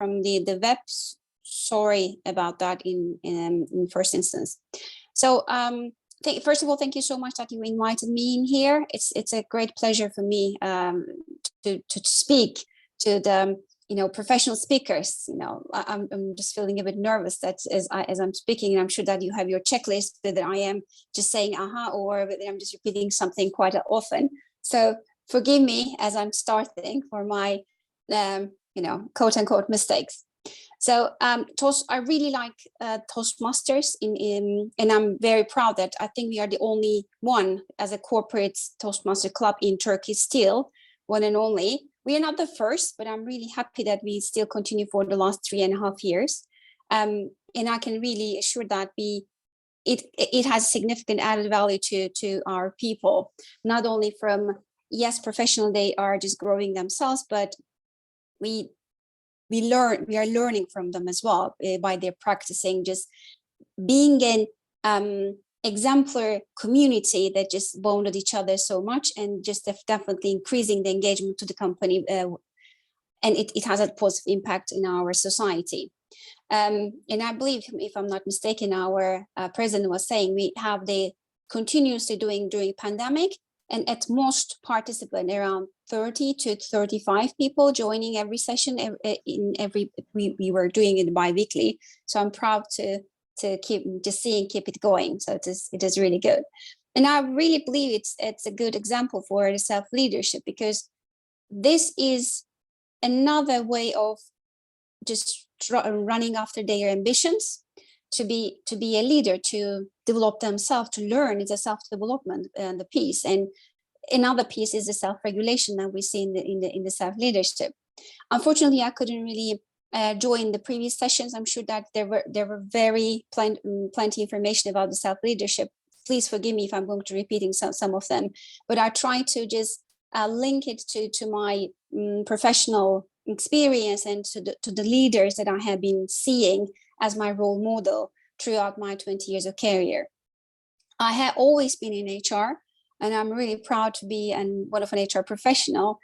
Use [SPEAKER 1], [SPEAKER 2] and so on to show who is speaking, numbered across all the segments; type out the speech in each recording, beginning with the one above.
[SPEAKER 1] from the web. Sorry about that in first instance. So first of all, thank you so much that you invited me in here. It's a great pleasure for me to speak to the professional speakers. I'm just feeling a bit nervous that as I'm speaking, and I'm sure that you have your checklist, whether I am just saying aha or whether I'm just repeating something quite often. So forgive me as I'm starting for my quote unquote mistakes. So I really like Toastmasters, and I'm very proud that I think we are the only one as a corporate Toastmaster club in Turkey still, one and only. We are not the first, but I'm really happy that we still continue for the last 3.5 years. And I can really assure that it has significant added value to our people, not only from, yes, professional, they are just growing themselves, but we are learning from them as well by their practicing, just being an exemplar community that just bonded each other so much, and just definitely increasing the engagement to the company, and it has a positive impact in our society. And I believe, if I'm not mistaken, our president was saying we have the continuously doing during pandemic, and at most participant around 30 to 35 people joining every session. We were doing it bi-weekly, so I'm proud to keep it going. So it is really good, and I really believe it's a good example for the self-leadership, because this is another way of just running after their ambitions, to be a leader, to develop themselves, to learn. It's a self-development and the piece, and another piece is the self-regulation that we see in the self-leadership. Unfortunately, I couldn't really join the previous sessions. I'm sure that there were very plenty information about the self-leadership. Please forgive me if I'm going to repeating some of them, but I try to just link it to my professional experience and to the leaders that I have been seeing as my role model throughout my 20 years of career. I have always been in HR, and I'm really proud to be one of an HR professional,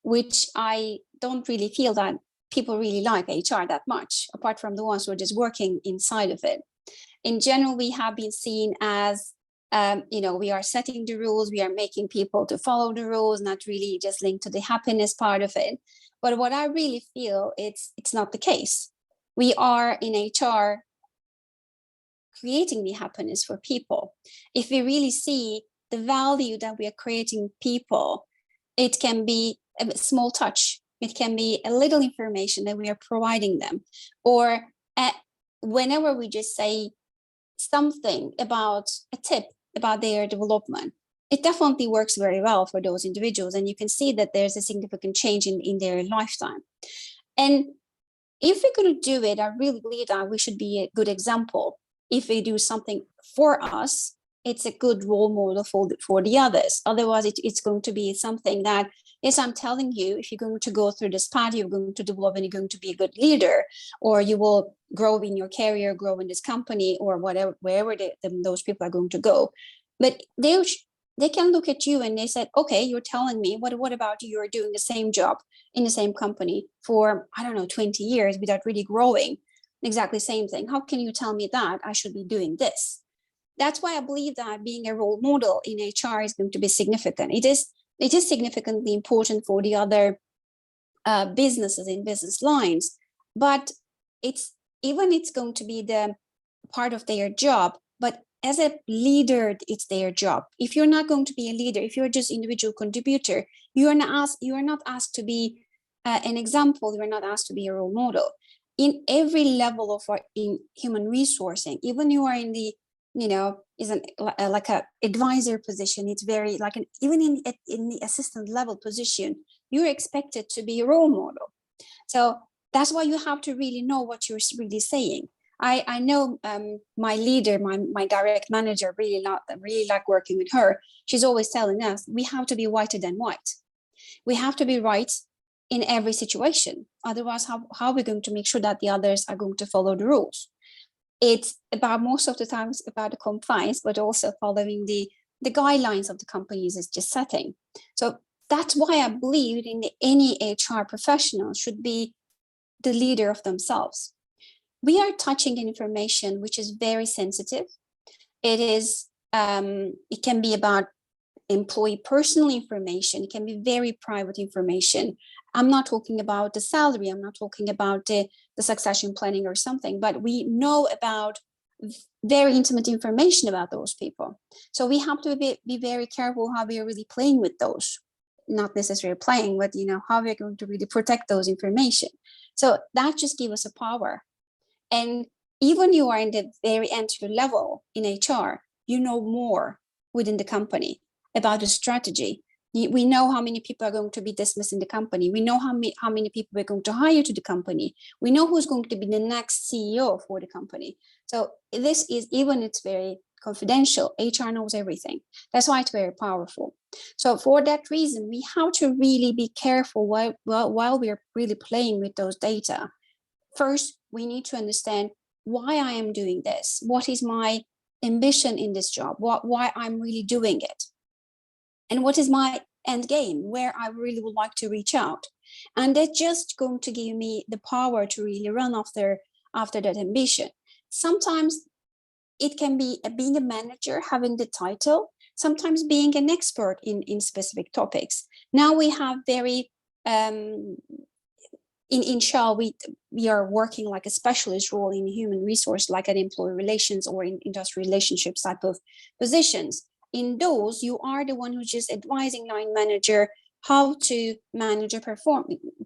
[SPEAKER 1] which I don't really feel that people really like HR that much, apart from the ones who are just working inside of it. In general, we have been seen as, we are setting the rules, we are making people to follow the rules, not really just linked to the happiness part of it. But what I really feel, it's not the case. We are in HR creating the happiness for people. If we really see the value that we are creating people, it can be a small touch. It can be a little information that we are providing them, or whenever we just say something about a tip about their development, it definitely works very well for those individuals, and you can see that there's a significant change in their lifetime. And if we're going to do it, I really believe that we should be a good example. If we do something for us, it's a good role model for the others. Otherwise, it's going to be something that, yes, I'm telling you, if you're going to go through this path, you're going to develop and you're going to be a good leader, or you will grow in your career, grow in this company, or whatever, wherever those people are going to go. But they can look at you and they said, okay, you're telling me, what about you? You're doing the same job in the same company for, 20 years without really growing. Exactly same thing. How can you tell me that I should be doing this? That's why I believe that being a role model in HR is going to be significant. It is significantly important for the other businesses in business lines, but it's going to be the part of their job. But as a leader, it's their job. If you're not going to be a leader, if you're just individual contributor, you are not asked to be an example. You are not asked to be a role model. In every level of in human resourcing, even you are in the isn't like a advisor position. It's very like even in the assistant level position, you're expected to be a role model. So that's why you have to really know what you're really saying. I know my leader, my direct manager, really like working with her. She's always telling us we have to be whiter than white. We have to be right in every situation. Otherwise, how are we going to make sure that the others are going to follow the rules? It's about most of the times about the compliance, but also following the guidelines of the companies is just setting. So that's why I believe any HR professional should be the leader of themselves. We are touching information which is very sensitive. It is, it can be about employee personal information. It can be very private information. I'm not talking about the salary. I'm not talking about the succession planning or something, but we know about very intimate information about those people. So we have to be very careful how we are really playing with those. Not necessarily playing, but how we're going to really protect those information. So that just gives us a power. And even you are in the very entry level in HR, you know more within the company about the strategy. We know how many people are going to be dismissed in the company. We know how many people we're going to hire to the company. We know who's going to be the next CEO for the company. So this is, even it's very confidential, HR knows everything. That's why it's very powerful. So for that reason, we have to really be careful while we're really playing with those data. First, we need to understand why I am doing this. What is my ambition in this job? Why I'm really doing it? And what is my end game, where I really would like to reach out? And that's just going to give me the power to really run after that ambition. Sometimes it can be being a manager, having the title, sometimes being an expert in specific topics. Now we have very, in Shell, we are working like a specialist role in human resource, like an employee relations or in industrial relationships type of positions. In those, you are the one who's just advising line manager how to manage a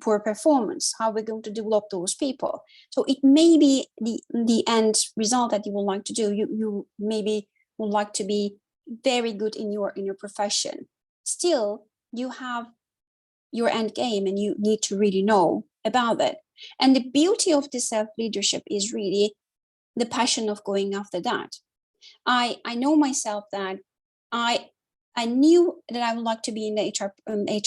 [SPEAKER 1] poor performance, how we're going to develop those people. So it may be the end result that you would like to do. You maybe would like to be very good in your profession. Still, you have your end game and you need to really know about it. And the beauty of the self-leadership is really the passion of going after that. I know myself that I knew that I would like to be in the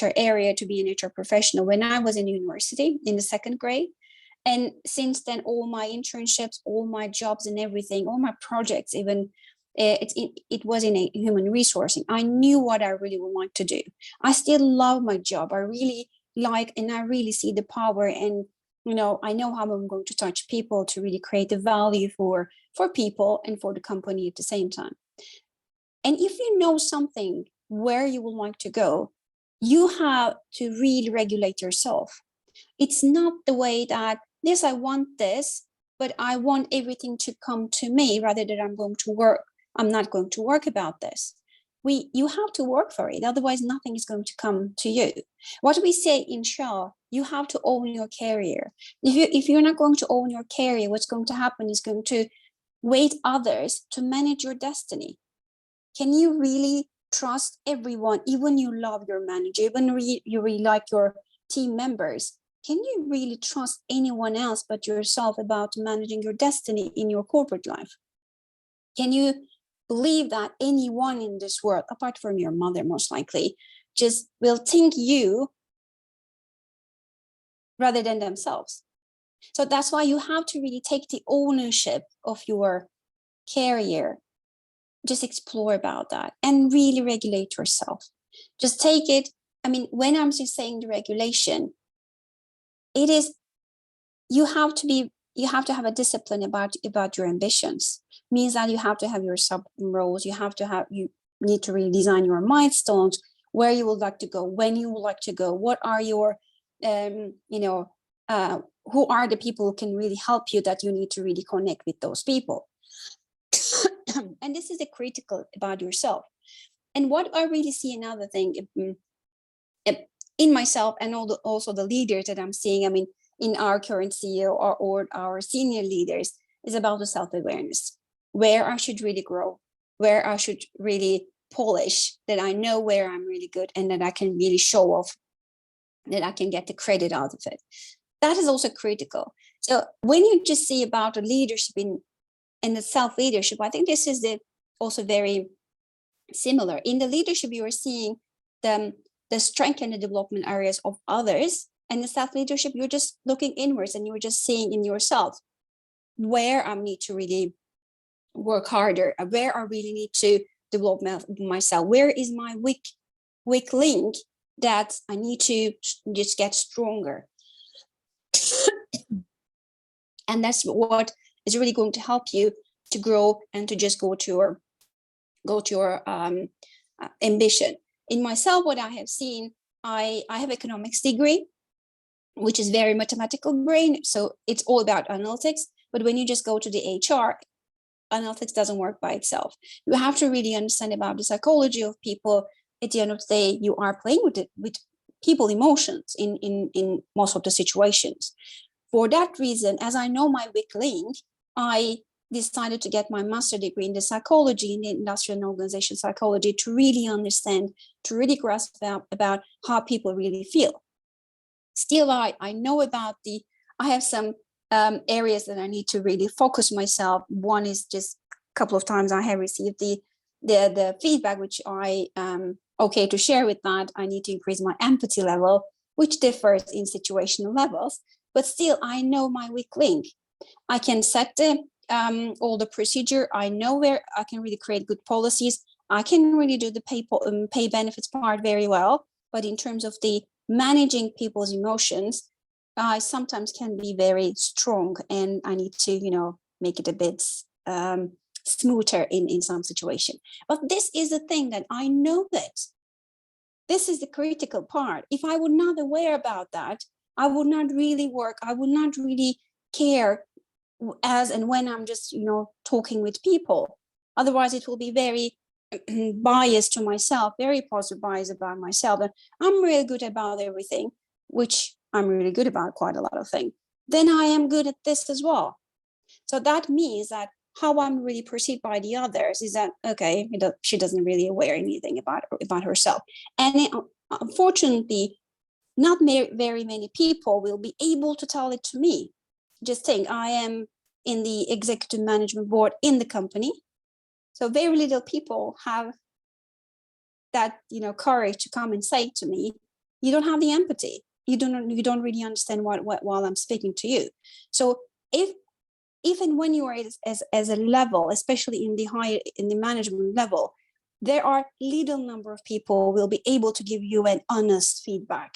[SPEAKER 1] HR area, to be an HR professional when I was in university in the second grade. And since then, all my internships, all my jobs and everything, all my projects, even it was in a human resourcing. I knew what I really would like to do. I still love my job. I really like, and I really see the power, and I know how I'm going to touch people to really create the value for people and for the company at the same time. And if you know something where you would like to go, you have to really regulate yourself. It's not the way that this, I want this, but I want everything to come to me rather than I'm not going to work about this. You have to work for it. Otherwise, nothing is going to come to you. What we say in Shell, you have to own your career. If you're not going to own your career, what's going to happen is going to wait others to manage your destiny. Can you really trust everyone, even you love your manager, even you really like your team members? Can you really trust anyone else but yourself about managing your destiny in your corporate life? Can you believe that anyone in this world, apart from your mother most likely, just will think you rather than themselves? So that's why you have to really take the ownership of your career. Just explore about that and really regulate yourself. Just take it. I mean, when I'm just saying the regulation, it is, you have to have a discipline about your ambitions. Means that you have to have your sub roles. You need to really design your milestones, where you would like to go, when you would like to go, what are your, who are the people who can really help you, that you need to really connect with those people. And this is the critical about yourself. And what I really see, another thing in myself and also the leaders that I'm seeing, I mean, in our current CEO or our senior leaders, is about the self-awareness, where I should really grow, where I should really polish, that I know where I'm really good and that I can really show off, that I can get the credit out of it. That is also critical. So when you just see about the leadership and the self-leadership, I think this is also very similar. In the leadership, you are seeing the strength and the development areas of others, and the self-leadership, you're just looking inwards and you're just seeing in yourself where I need to really work harder, where I really need to develop myself, where is my weak link that I need to just get stronger. And that's what is really going to help you to grow and to just go to your ambition. In myself, what I have seen, I have economics degree, which is very mathematical brain. So it's all about analytics. But when you just go to the HR, analytics doesn't work by itself. You have to really understand about the psychology of people. At the end of the day, you are playing with people emotions in most of the situations. For that reason, as I know my weak link, I decided to get my master's degree in the psychology, in the industrial and organization psychology, to really understand, to really grasp about how people really feel. Still, I know about I have some areas that I need to really focus myself. One is just a couple of times I have received the feedback, which I okay to share with that. I need to increase my empathy level, which differs in situational levels, but still I know my weak link. I can set all the procedure. I know where I can really create good policies. I can really do the pay benefits part very well, but in terms of the managing people's emotions, I sometimes can be very strong, and I need to, make it a bit smoother in some situation. But this is the thing that I know that this is the critical part. If I would not aware about that, I would not really work. I would not really care as and when I'm just, talking with people. Otherwise, it will be very biased to myself, very positive bias about myself. And I'm really good about everything, which I'm really good about quite a lot of things. Then I am good at this as well. So that means that how I'm really perceived by the others is that, okay, she doesn't really aware anything about herself. And unfortunately, not very many people will be able to tell it to me. Just think, I am in the executive management board in the company. So very little people have that, courage to come and say to me, you don't have the empathy. You don't really understand what while I'm speaking to you. So even when you are as a level, especially in the management level, there are little number of people will be able to give you an honest feedback,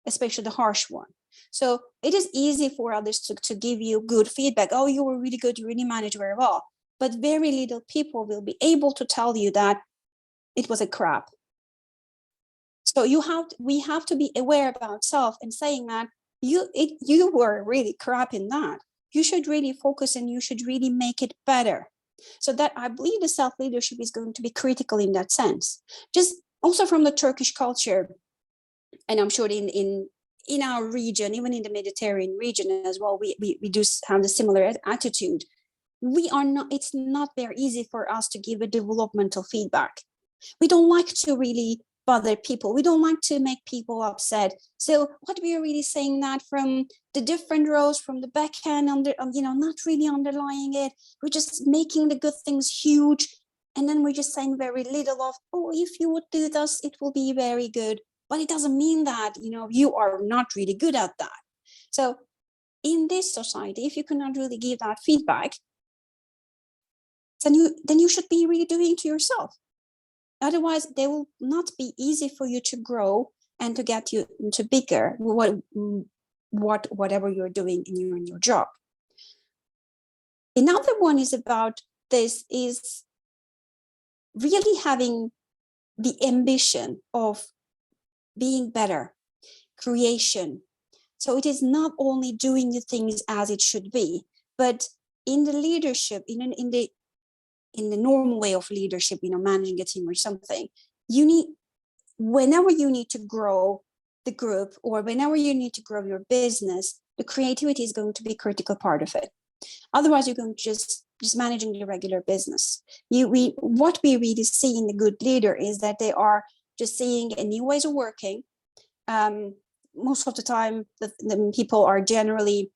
[SPEAKER 1] especially the harsh one. So it is easy for others to give you good feedback. Oh, you were really good. You really managed very well. But very little people will be able to tell you that it was a crap. So we have to be aware about self and saying that you were really crap in that. You should really focus and you should really make it better. So that I believe the self-leadership is going to be critical in that sense. Just also from the Turkish culture, and I'm sure in our region, even in the Mediterranean region as well, we do have a similar attitude. It's not very easy for us to give a developmental feedback. We don't like to really bother people. We don't like to make people upset. So what we are really saying that from the different rows, from the backhand, not really underlying it. We're just making the good things huge. And then we're just saying very little of, oh, if you would do this, it will be very good. But it doesn't mean that, you are not really good at that. So in this society, if you cannot really give that feedback, then you should be really doing it to yourself. Otherwise, they will not be easy for you to grow and to get you into bigger, whatever you're doing in your job. Another one is about this is really having the ambition of being better, creation. So it is not only doing the things as it should be, but in the leadership, in the normal way of leadership, managing a team or something, whenever you need to grow the group or whenever you need to grow your business, the creativity is going to be a critical part of it. Otherwise, you're going to just managing the regular business. What we really see in the good leader is that they are just seeing new ways of working. Most of the time, the people are generally,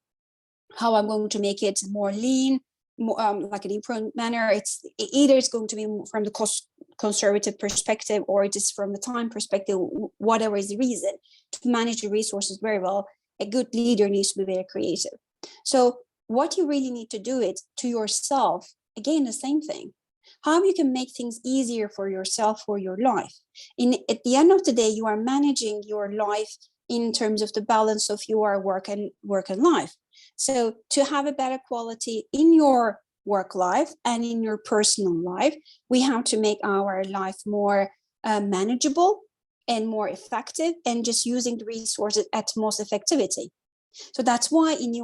[SPEAKER 1] how I'm going to make it more lean, more, like an improved manner. It's going to be from the cost conservative perspective, or it is from the time perspective, whatever is the reason. To manage the resources very well, a good leader needs to be very creative. So what you really need to do it to yourself, again, the same thing. How you can make things easier for yourself, for your life. At the end of the day, you are managing your life in terms of the balance of your work and life. So to have a better quality in your work life and in your personal life, we have to make our life more manageable and more effective, and just using the resources at most effectivity. So that's why in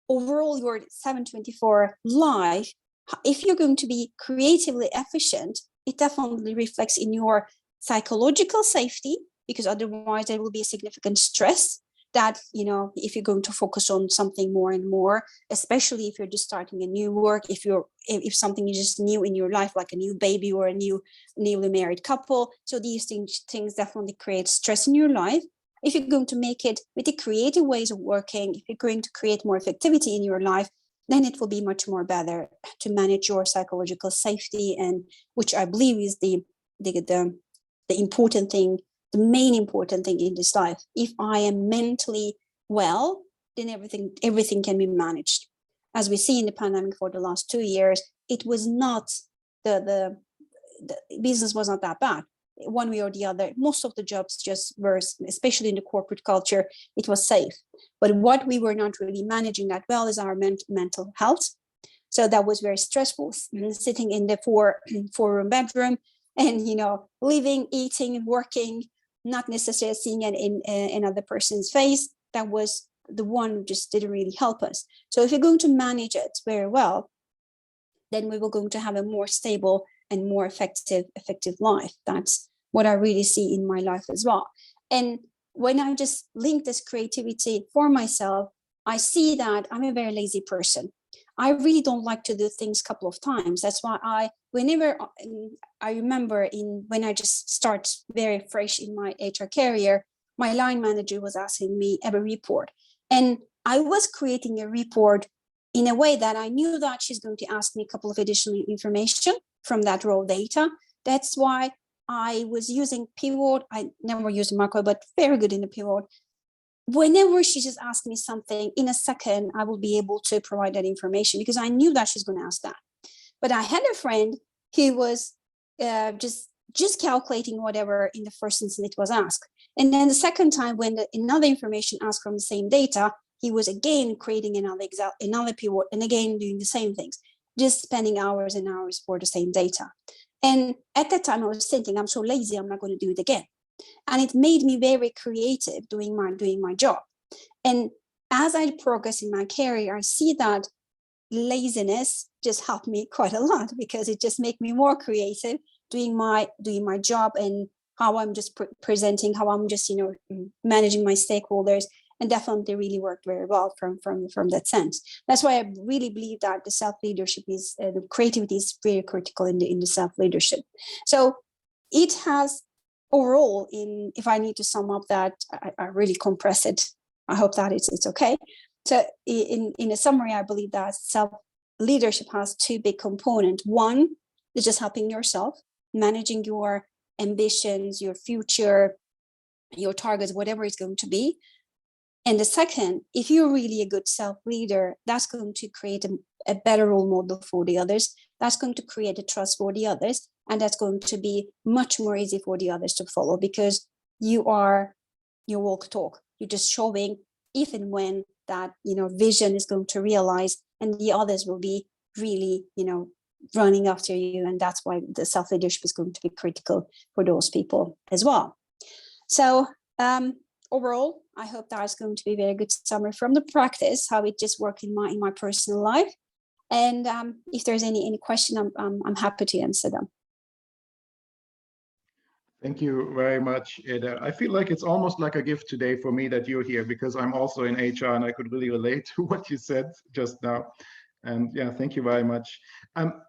[SPEAKER 1] overall your 724 life, if you're going to be creatively efficient, it definitely reflects in your psychological safety, because otherwise there will be a significant stress that, you know, if you're going to focus on something more and more, especially if you're just starting a new work, if something is just new in your life, like a new baby or a newly married couple. So these things definitely create stress in your life. If you're going to make it with the creative ways of working, if you're going to create more effectivity in your life, then it will be much more better to manage your psychological safety, and which I believe is the important thing, the main important thing in this life. If I am mentally well, then everything can be managed. As we see in the pandemic for the last 2 years, it was not the business was not that bad. One way or the other, most of the jobs just were, especially in the corporate culture, it was safe. But what we were not really managing that well is our mental health. So that was very stressful, sitting in the four-room bedroom and, you know, living, eating, working, not necessarily seeing it in another person's face. That was the one who just didn't really help us. So if you're going to manage it very well, then we were going to have a more stable and more effective life. That's what I really see in my life as well. And when I just link this creativity for myself, I see that I'm a very lazy person. I really don't like to do things a couple of times. That's why whenever I remember when I just start very fresh in my HR career, my line manager was asking me a report. And I was creating a report in a way that I knew that she's going to ask me a couple of additional information from that raw data. That's why I was using pivot. I never used macro, but very good in the pivot. Whenever she just asked me something, in a second, I will be able to provide that information because I knew that she's going to ask that. But I had a friend who was just calculating whatever in the first instance it was asked. And then the second time when another information asked from the same data, he was again creating another pivot and again doing the same things, just spending hours and hours for the same data. And at that time I was thinking, I'm so lazy, I'm not going to do it again. And it made me very creative doing my job. And as I progress in my career, I see that laziness just helped me quite a lot because it just made me more creative doing my job and how I'm just presenting, how I'm just, managing my stakeholders, and definitely really worked very well from that sense. That's why I really believe that the self-leadership is, the creativity is very critical in the self-leadership. So it has overall, if I need to sum up that, I really compress it. I hope that it's okay. So in a summary, I believe that self-leadership has two big components. One is just helping yourself, managing your ambitions, your future, your targets, whatever it's going to be. And the second, if you're really a good self-leader, that's going to create a better role model for the others. That's going to create a trust for the others. And that's going to be much more easy for the others to follow because you are your walk talk. You're just showing if and when that, vision is going to realize, and the others will be really, running after you. And that's why the self-leadership is going to be critical for those people as well. So overall, I hope that's going to be a very good summary from the practice, how it just worked in my personal life. And if there's any question, I'm happy to answer them.
[SPEAKER 2] Thank you very much, Eda. I feel like it's almost like a gift today for me that you're here because I'm also in HR and I could really relate to what you said just now. And yeah, thank you very much.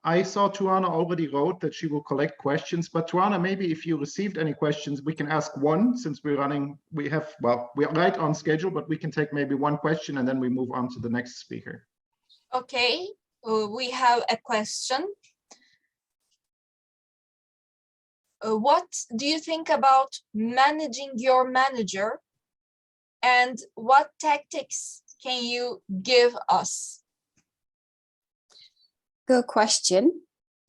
[SPEAKER 2] I saw Tuana already wrote that she will collect questions, but Tuana, maybe if you received any questions, we can ask one since we're right on schedule, but we can take maybe one question and then we move on to the next speaker.
[SPEAKER 3] Okay, we have a question. What do you think about managing your manager, and what tactics can you give us?
[SPEAKER 1] Good question.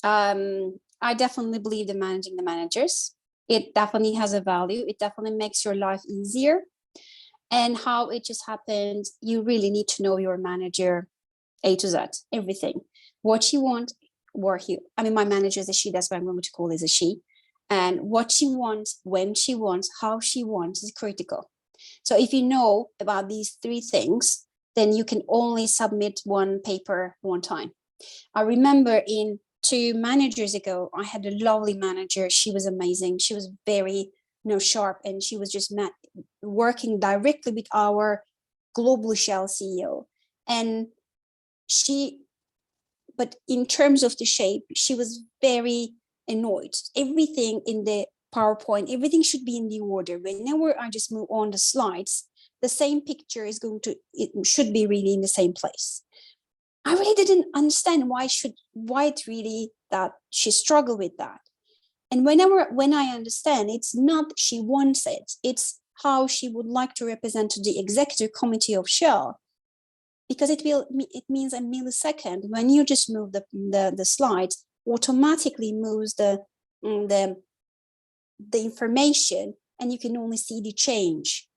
[SPEAKER 1] I definitely believe in managing the managers. It definitely has a value. It definitely makes your life easier. And how it just happened, you really need to know your manager A to Z, everything. What she wants, my manager is a she, that's why I'm going to call this a she. And what she wants, when she wants, how she wants is critical. So if you know about these three things, then you can only submit one paper one time. I remember 2 managers ago, I had a lovely manager. She was amazing. She was very, sharp, and she was just working directly with our global Shell CEO. And but in terms of the shape, she was very annoyed. Everything in the PowerPoint, everything should be in the order. Whenever I just move on the slides, the same picture it should be really in the same place. I really didn't understand why that she struggled with that. And when I understand, it's not she wants it, it's how she would like to represent to the executive committee of Shell. Because it means a millisecond. When you just move the slides, automatically moves the information, and you can only see the change.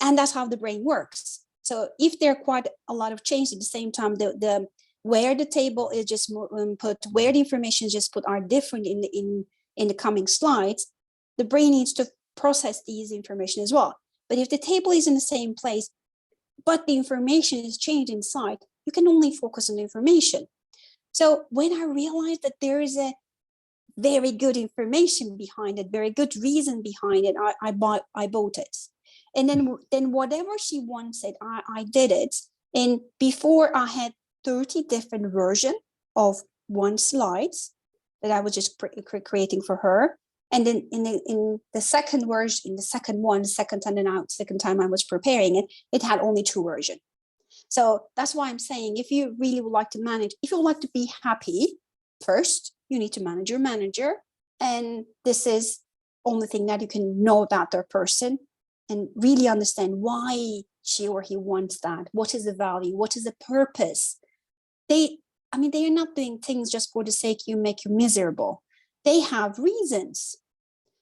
[SPEAKER 1] And that's how the brain works. So if there are quite a lot of change at the same time, where the table is just put, where the information is just put are different in the coming slides, the brain needs to process these information as well. But if the table is in the same place, but the information is changed inside, you can only focus on the information. So when I realized that there is a very good information behind it, very good reason behind it, I bought it. And then whatever she wanted, I did it. And before, I had 30 different versions of one slide that I was just creating for her. And then in the second version, the second time I was preparing it, it had only 2 versions. So that's why I'm saying, if you really would like to manage, if you would like to be happy, first, you need to manage your manager. And this is only thing that you can know about their person and really understand why she or he wants that. What is the value? What is the purpose? They are not doing things just for the sake make you miserable. They have reasons.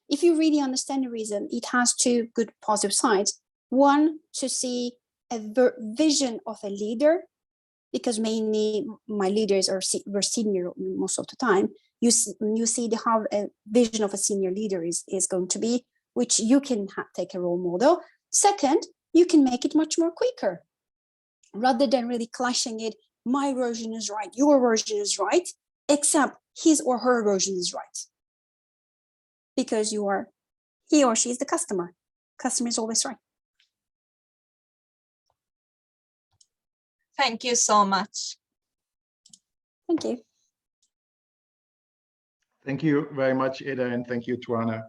[SPEAKER 1] If you really understand the reason, it has 2 good positive sides. One, to see a vision of a leader, because mainly my leaders were senior most of the time. You see how a vision of a senior leader is going to be, which you can take a role model. Second, you can make it much more quicker, rather than really clashing it. My version is right, your version is right, except his or her version is right. Because he or she is the customer. Customer is always right.
[SPEAKER 3] Thank you so much.
[SPEAKER 1] Thank you.
[SPEAKER 2] Thank you very much, Eda, and thank you, Tuana.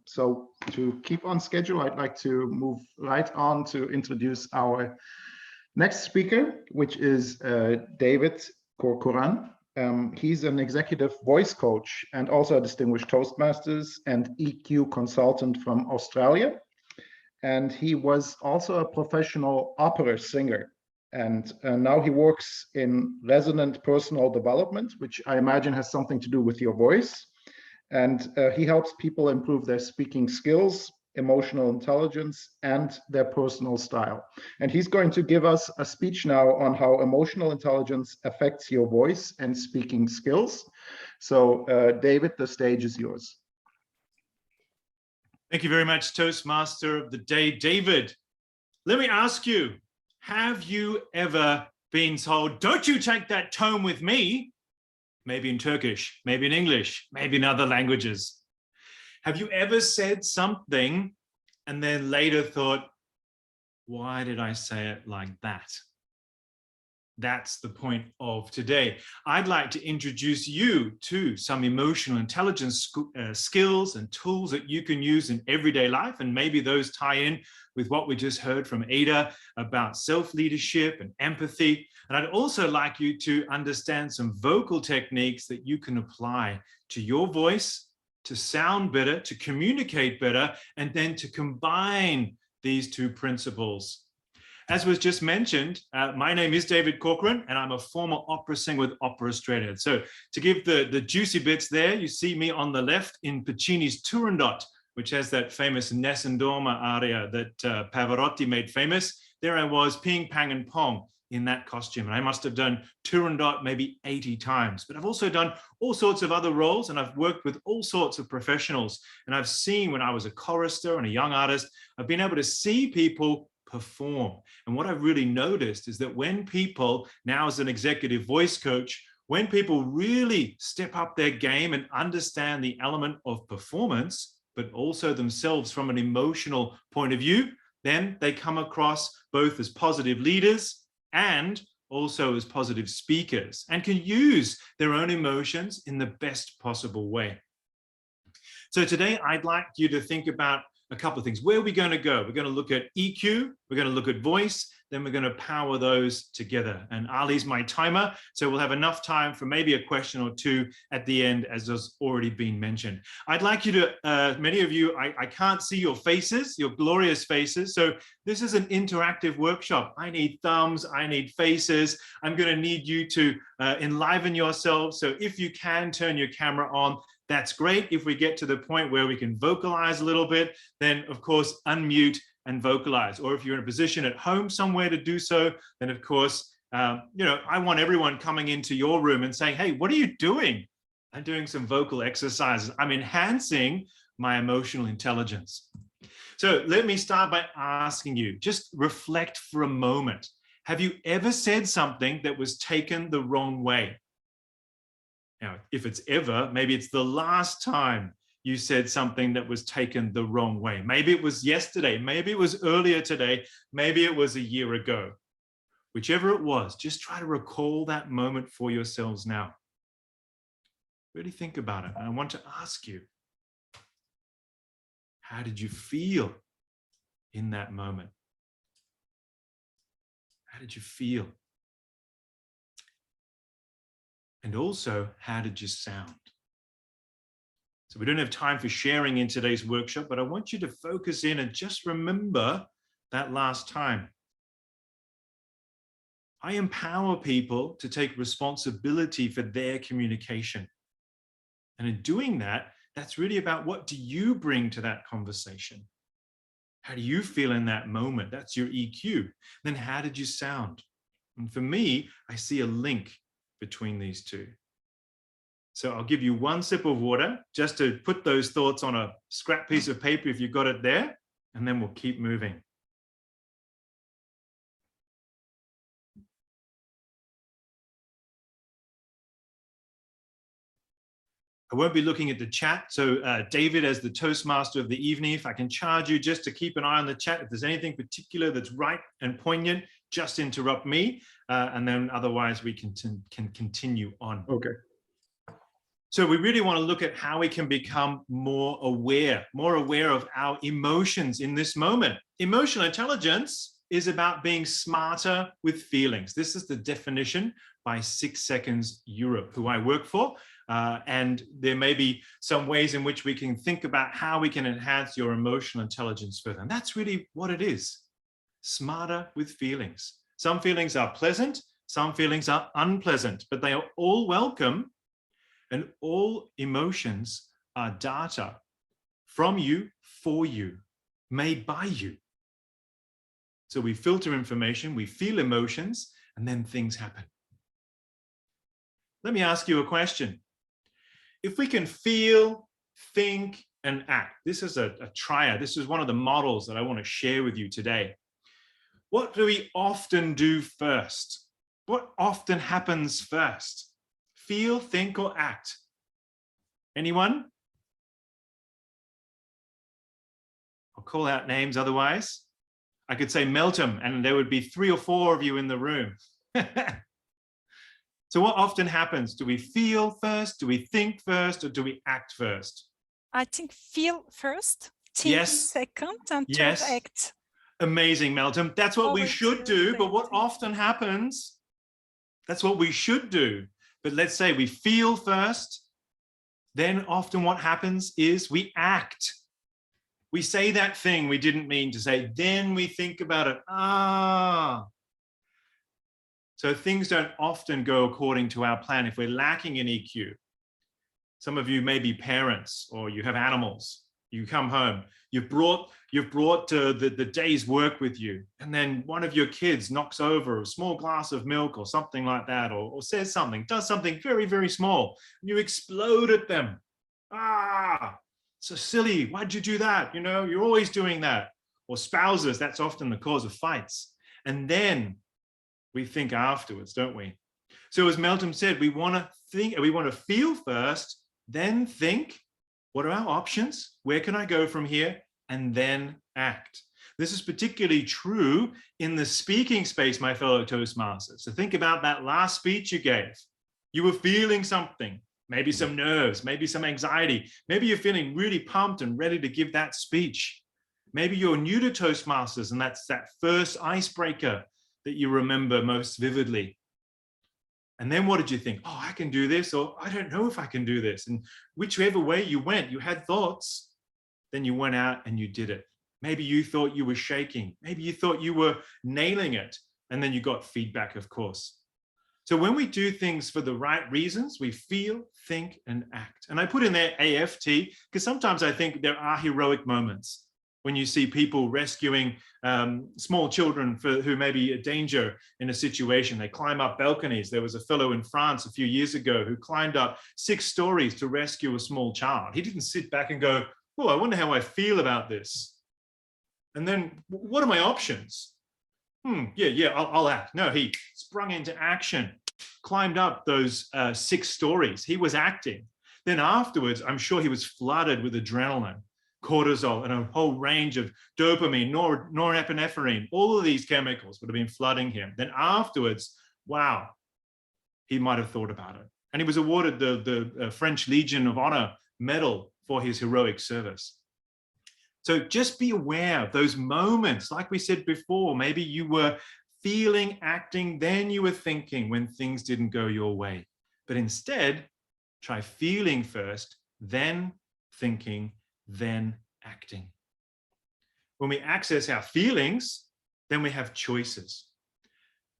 [SPEAKER 2] So to keep on schedule, I'd like to move right on to introduce our next speaker, which is David Corcoran. He's an executive voice coach and also a distinguished Toastmasters and EQ consultant from Australia. And he was also a professional opera singer. And now he works in resonant personal development, which I imagine has something to do with your voice. And he helps people improve their speaking skills, emotional intelligence, and their personal style. And he's going to give us a speech now on how emotional intelligence affects your voice and speaking skills. So David, the stage is yours.
[SPEAKER 4] Thank you very much, Toastmaster of the day. David, let me ask you, have you ever been told, don't you take that tone with me? Maybe in Turkish, maybe in English, maybe in other languages. Have you ever said something and then later thought, why did I say it like that? That's the point of today. I'd like to introduce you to some emotional intelligence skills and tools that you can use in everyday life. And maybe those tie in with what we just heard from Eda about self-leadership and empathy. And I'd also like you to understand some vocal techniques that you can apply to your voice, to sound better, to communicate better, and then to combine these 2 principles. As was just mentioned, my name is David Corcoran, and I'm a former opera singer with Opera Australia. So to give the juicy bits there, you see me on the left in Puccini's Turandot, which has that famous Nessun Dorma aria that Pavarotti made famous. There I was, ping, pang, and pong in that costume. And I must have done Turandot maybe 80 times. But I've also done all sorts of other roles, and I've worked with all sorts of professionals. And I've seen, when I was a chorister and a young artist, I've been able to see people perform. And what I've really noticed is that when people, now as an executive voice coach, when people really step up their game and understand the element of performance, but also themselves from an emotional point of view, then they come across both as positive leaders and also as positive speakers, and can use their own emotions in the best possible way. So today I'd like you to think about a couple of things. Where are we going to go? We're going to look at EQ, we're going to look at voice, then we're going to power those together. And Ali's my timer, so we'll have enough time for maybe a question or two at the end, as has already been mentioned. I'd like you to, many of you, I can't see your faces, your glorious faces. So this is an interactive workshop. I need thumbs, I need faces. I'm going to need you to enliven yourselves. So if you can turn your camera on, that's great. If we get to the point where we can vocalize a little bit, then of course, unmute and vocalize. Or if you're in a position at home somewhere to do so, then of course, I want everyone coming into your room and saying, hey, what are you doing? I'm doing some vocal exercises. I'm enhancing my emotional intelligence. So let me start by asking you, just reflect for a moment. Have you ever said something that was taken the wrong way? Now, if it's ever, maybe it's the last time you said something that was taken the wrong way. Maybe it was yesterday, maybe it was earlier today, maybe it was a year ago. Whichever it was, just try to recall that moment for yourselves now. Really think about it. And I want to ask you, how did you feel in that moment? How did you feel? And also, how did you sound? So we don't have time for sharing in today's workshop, but I want you to focus in and just remember that last time. I empower people to take responsibility for their communication. And in doing that, that's really about, what do you bring to that conversation? How do you feel in that moment? That's your EQ. Then how did you sound? And for me, I see a link between these two. So I'll give you one sip of water just to put those thoughts on a scrap piece of paper if you've got it there, and then we'll keep moving. I won't be looking at the chat. So David, as the Toastmaster of the evening, if I can charge you just to keep an eye on the chat. If there's anything particular that's right and poignant, just interrupt me. And then otherwise we can continue on.
[SPEAKER 2] Okay.
[SPEAKER 4] So we really want to look at how we can become more aware of our emotions in this moment. Emotional intelligence is about being smarter with feelings. This is the definition by 6 Seconds Europe, who I work for. And there may be some ways in which we can think about how we can enhance your emotional intelligence further. And that's really what it is. Smarter with feelings. Some feelings are pleasant, some feelings are unpleasant, but they are all welcome. And all emotions are data from you, for you, made by you. So we filter information, we feel emotions, and then things happen. Let me ask you a question. If we can feel, think, and act, this is a triad. This is one of the models that I want to share with you today. What do we often do first? What often happens first? Feel, think, or act? Anyone? I'll call out names otherwise. I could say Meltem, and there would be 3 or 4 of you in the room. So what often happens? Do we feel first? Do we think first? Or do we act first?
[SPEAKER 5] I think feel first, think second, and third act.
[SPEAKER 4] Amazing, Meltem. That's what we should do, but what often happens? That's what we should do. But let's say we feel first, then often what happens is we act. We say that thing we didn't mean to say, then we think about it. So things don't often go according to our plan if we're lacking in EQ. Some of you may be parents or you have animals. You come home, you've brought the day's work with you, and then one of your kids knocks over a small glass of milk or something like that, or says something, does something very, very small, and you explode at them. So silly, why'd you do that? You know, you're always doing that. Or spouses, that's often the cause of fights. And then we think afterwards, don't we? So as Meltem said, we want to feel first, then think, what are our options? Where can I go from here? And then act. This is particularly true in the speaking space, my fellow Toastmasters. So think about that last speech you gave. You were feeling something, maybe some nerves, maybe some anxiety. Maybe you're feeling really pumped and ready to give that speech. Maybe you're new to Toastmasters and that's that first icebreaker that you remember most vividly. And then what did you think? Oh, I can do this, or I don't know if I can do this. And whichever way you went, you had thoughts, then you went out and you did it. Maybe you thought you were shaking. Maybe you thought you were nailing it. And then you got feedback, of course. So when we do things for the right reasons, we feel, think, and act. And I put in there AFT, because sometimes I think there are heroic moments when you see people rescuing small children who may be a danger in a situation. They climb up balconies. There was a fellow in France a few years ago who climbed up 6 stories to rescue a small child. He didn't sit back and go, oh, I wonder how I feel about this. And then what are my options? I'll act. No, he sprung into action, climbed up those 6 stories. He was acting. Then afterwards, I'm sure he was flooded with adrenaline, cortisol, and a whole range of dopamine, norepinephrine. All of these chemicals would have been flooding him. Then afterwards, wow, he might have thought about it. And he was awarded the French Legion of Honor medal for his heroic service. So just be aware of those moments. Like we said before, maybe you were feeling, acting, then you were thinking when things didn't go your way. But instead, try feeling first, then thinking, then acting. When we access our feelings, then we have choices.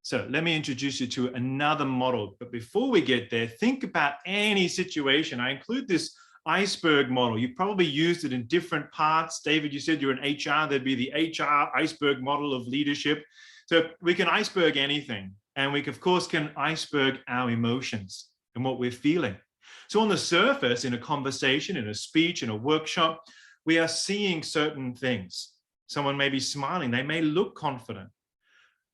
[SPEAKER 4] So let me introduce you to another model. But before we get there, think about any situation. I include this iceberg model. You probably used it in different parts. David, you said you're in HR. There'd be the HR iceberg model of leadership. So we can iceberg anything. And we, of course, can iceberg our emotions and what we're feeling. So on the surface, in a conversation, in a speech, in a workshop, we are seeing certain things. Someone may be smiling. They may look confident.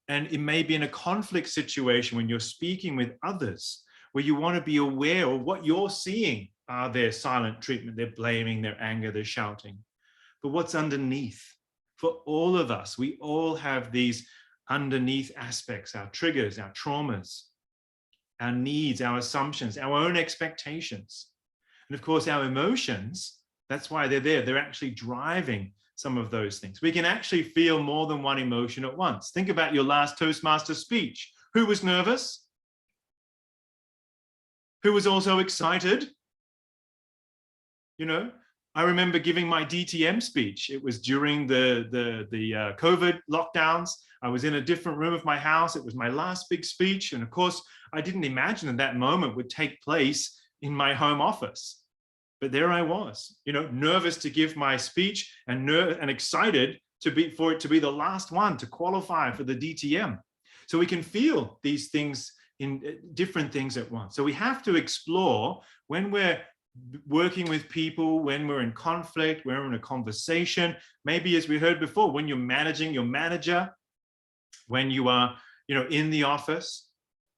[SPEAKER 4] And it may be in a conflict situation when you're speaking with others, where you want to be aware of what you're seeing. Are their silent treatment, their blaming, their anger, their shouting. But what's underneath? For all of us, we all have these underneath aspects, our triggers, our traumas, our needs, our assumptions, our own expectations. And of course, our emotions, that's why they're there. They're actually driving some of those things. We can actually feel more than one emotion at once. Think about your last Toastmaster speech. Who was nervous? Who was also excited? You know, I remember giving my DTM speech. It was during the COVID lockdowns. I was in a different room of my house. It was my last big speech. And of course, I didn't imagine that moment would take place in my home office. But there I was, you know, nervous to give my speech and excited for it to be the last one to qualify for the DTM. So we can feel these things in different things at once. So we have to explore when we're working with people, when we're in conflict, when we're in a conversation, maybe as we heard before, when you're managing your manager, when you are, you know, in the office,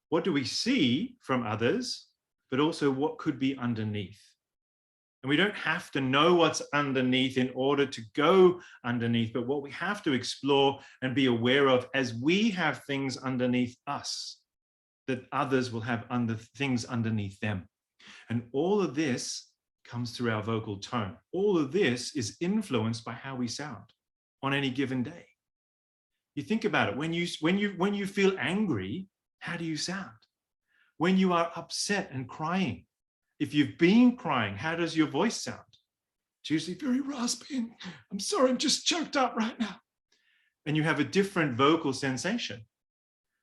[SPEAKER 4] what do we see from others, but also what could be underneath? And we don't have to know what's underneath in order to go underneath, but what we have to explore and be aware of as we have things underneath us, that others will have things underneath them. And all of this comes through our vocal tone. All of this is influenced by how we sound on any given day. You think about it, when you feel angry, how do you sound? When you are upset and crying, if you've been crying, how does your voice sound? It's usually very raspy. I'm sorry, I'm just choked up right now. And you have a different vocal sensation.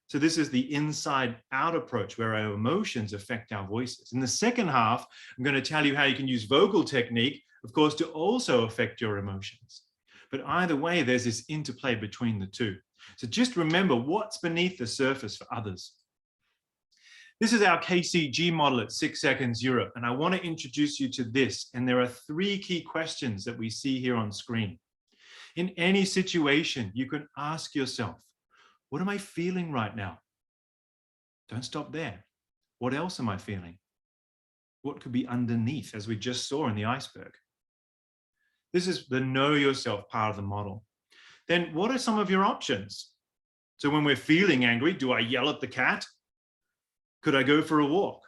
[SPEAKER 4] So this is the inside out approach where our emotions affect our voices. In the second half, I'm going to tell you how you can use vocal technique, of course, to also affect your emotions. But either way, there's this interplay between the two. So just remember what's beneath the surface for others. This is our KCG model at 6 Seconds Europe, and I want to introduce you to this. And there are 3 key questions that we see here on screen. In any situation, you can ask yourself, what am I feeling right now? Don't stop there. What else am I feeling? What could be underneath, as we just saw in the iceberg? This is the know yourself part of the model. Then what are some of your options? So when we're feeling angry, do I yell at the cat? Could I go for a walk?